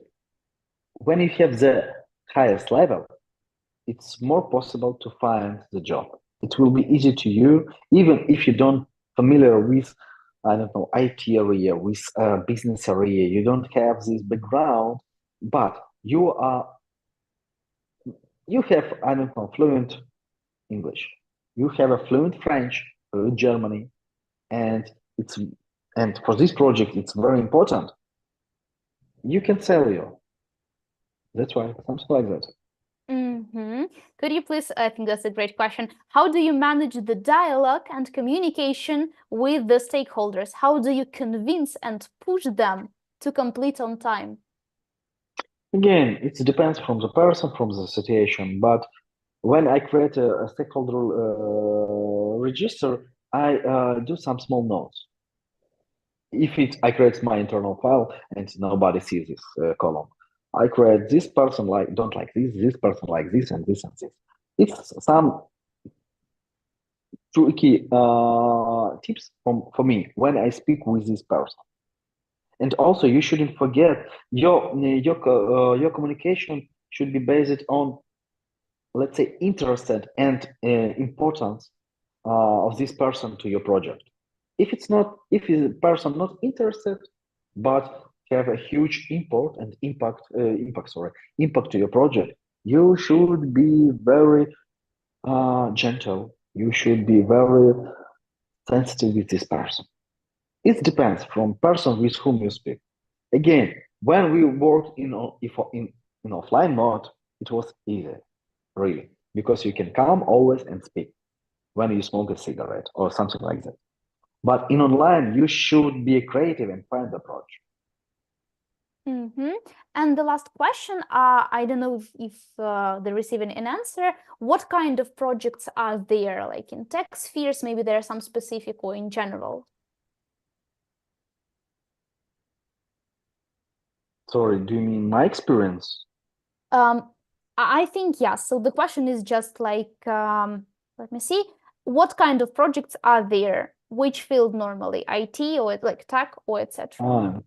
when you have the highest level, it's more possible to find the job. It will be easy to you, even if you don't familiar with, I don't know, IT area, with business area. You don't have this background, but you have, I don't know, fluent English. You have a fluent French, fluent Germany, and for this project, it's very important. You can sell you. That's why something like that. Could you please, I think that's a great question. How do you manage the dialogue and communication with the stakeholders? How do you convince and push them to complete on time? Again, it depends from the person, from the situation. But when I create a stakeholder register, I do some small notes. I create my internal file and nobody sees this column. I create this person don't like this person like this, and this and this. It's some tricky tips for me when I speak with this person. And also, you shouldn't forget your communication should be based on, let's say, interested and importance of this person to your project. If the person not interested, but have a huge impact to your project, you should be very gentle. You should be very sensitive with this person. It depends from person with whom you speak. Again, when we worked in offline mode, it was easy, really, because you can come always and speak when you smoke a cigarette or something like that. But in online, you should be creative and find the approach. And the last question, I don't know if they're receiving an answer. What kind of projects are there, like in tech spheres? Maybe there are some specific or in general? Sorry, do you mean my experience? I think yes. So the question is just like, let me see, what kind of projects are there? Which field normally, IT or like tech or etc.?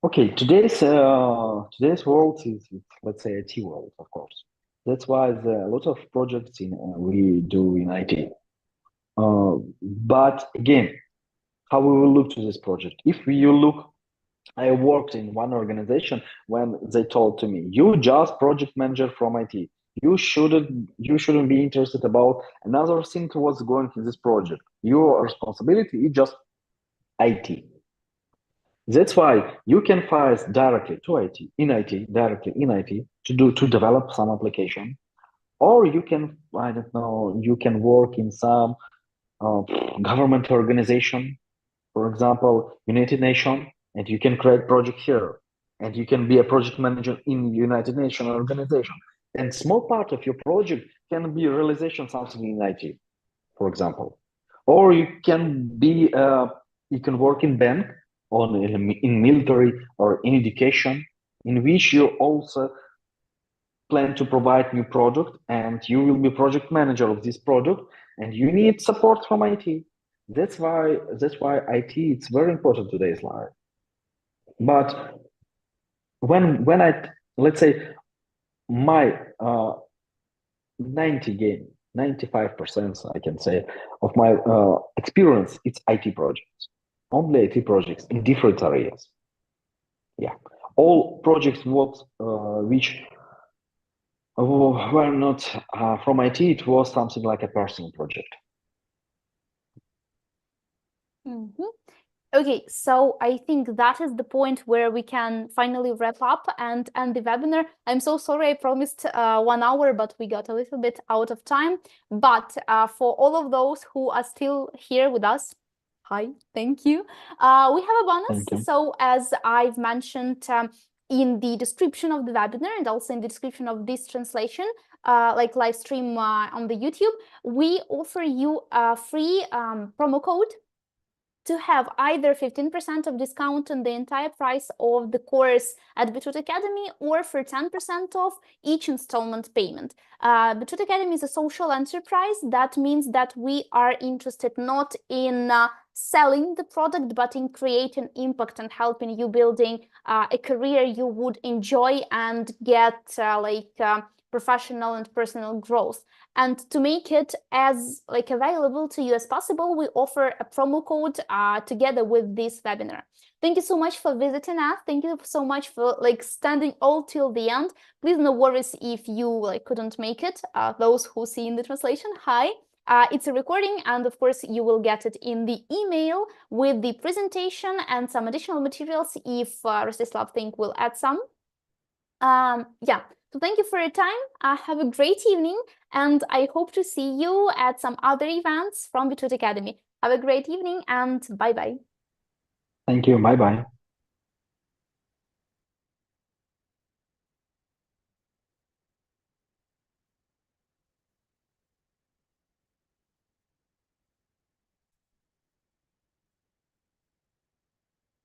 Okay, today's world is, let's say, IT world, of course. That's why there are a lot of projects we do in IT. But again, how we will look to this project? If you look, I worked in one organization when they told to me, "You just project manager from IT. You shouldn't be interested about another thing what's going in this project. Your responsibility is just IT." That's why you can file directly to IT to develop some application, or you can, I don't know, you can work in some government organization, for example, United Nations, and you can create project here, and you can be a project manager in United Nations organization. And small part of your project can be realization something in IT, for example, or you can work in bank in military or in education, in which you also plan to provide new product, and you will be project manager of this product, and you need support from IT. That's why IT it's very important today's life. But when I let's say my 95%, I can say, of my experience, it's IT projects. Only IT projects in different areas. Yeah. All projects which were not from IT, it was something like a personal project. Okay, so I think that is the point where we can finally wrap up and end the webinar. I'm so sorry, I promised 1 hour, but we got a little bit out of time. But for all of those who are still here with us, hi, thank you. We have a bonus. So as I've mentioned in the description of the webinar and also in the description of this translation, like live stream on the YouTube, we offer you a free promo code to have either 15% of discount on the entire price of the course at Beetroot Academy or for 10% off each installment payment. Beetroot Academy is a social enterprise. That means that we are interested not in selling the product, but in creating impact and helping you building a career you would enjoy and get professional and personal growth. And to make it as available to you as possible, we offer a promo code together with this webinar. Thank you so much for visiting us. Thank you so much for standing all till the end. Please no worries if you couldn't make it. Those who see in the translation, hi. It's a recording, and of course you will get it in the email with the presentation and some additional materials if Rostislav think will add some. Yeah. So thank you for your time. Have a great evening, and I hope to see you at some other events from Beetroot Academy. Have a great evening, and bye-bye. Thank you. Bye-bye.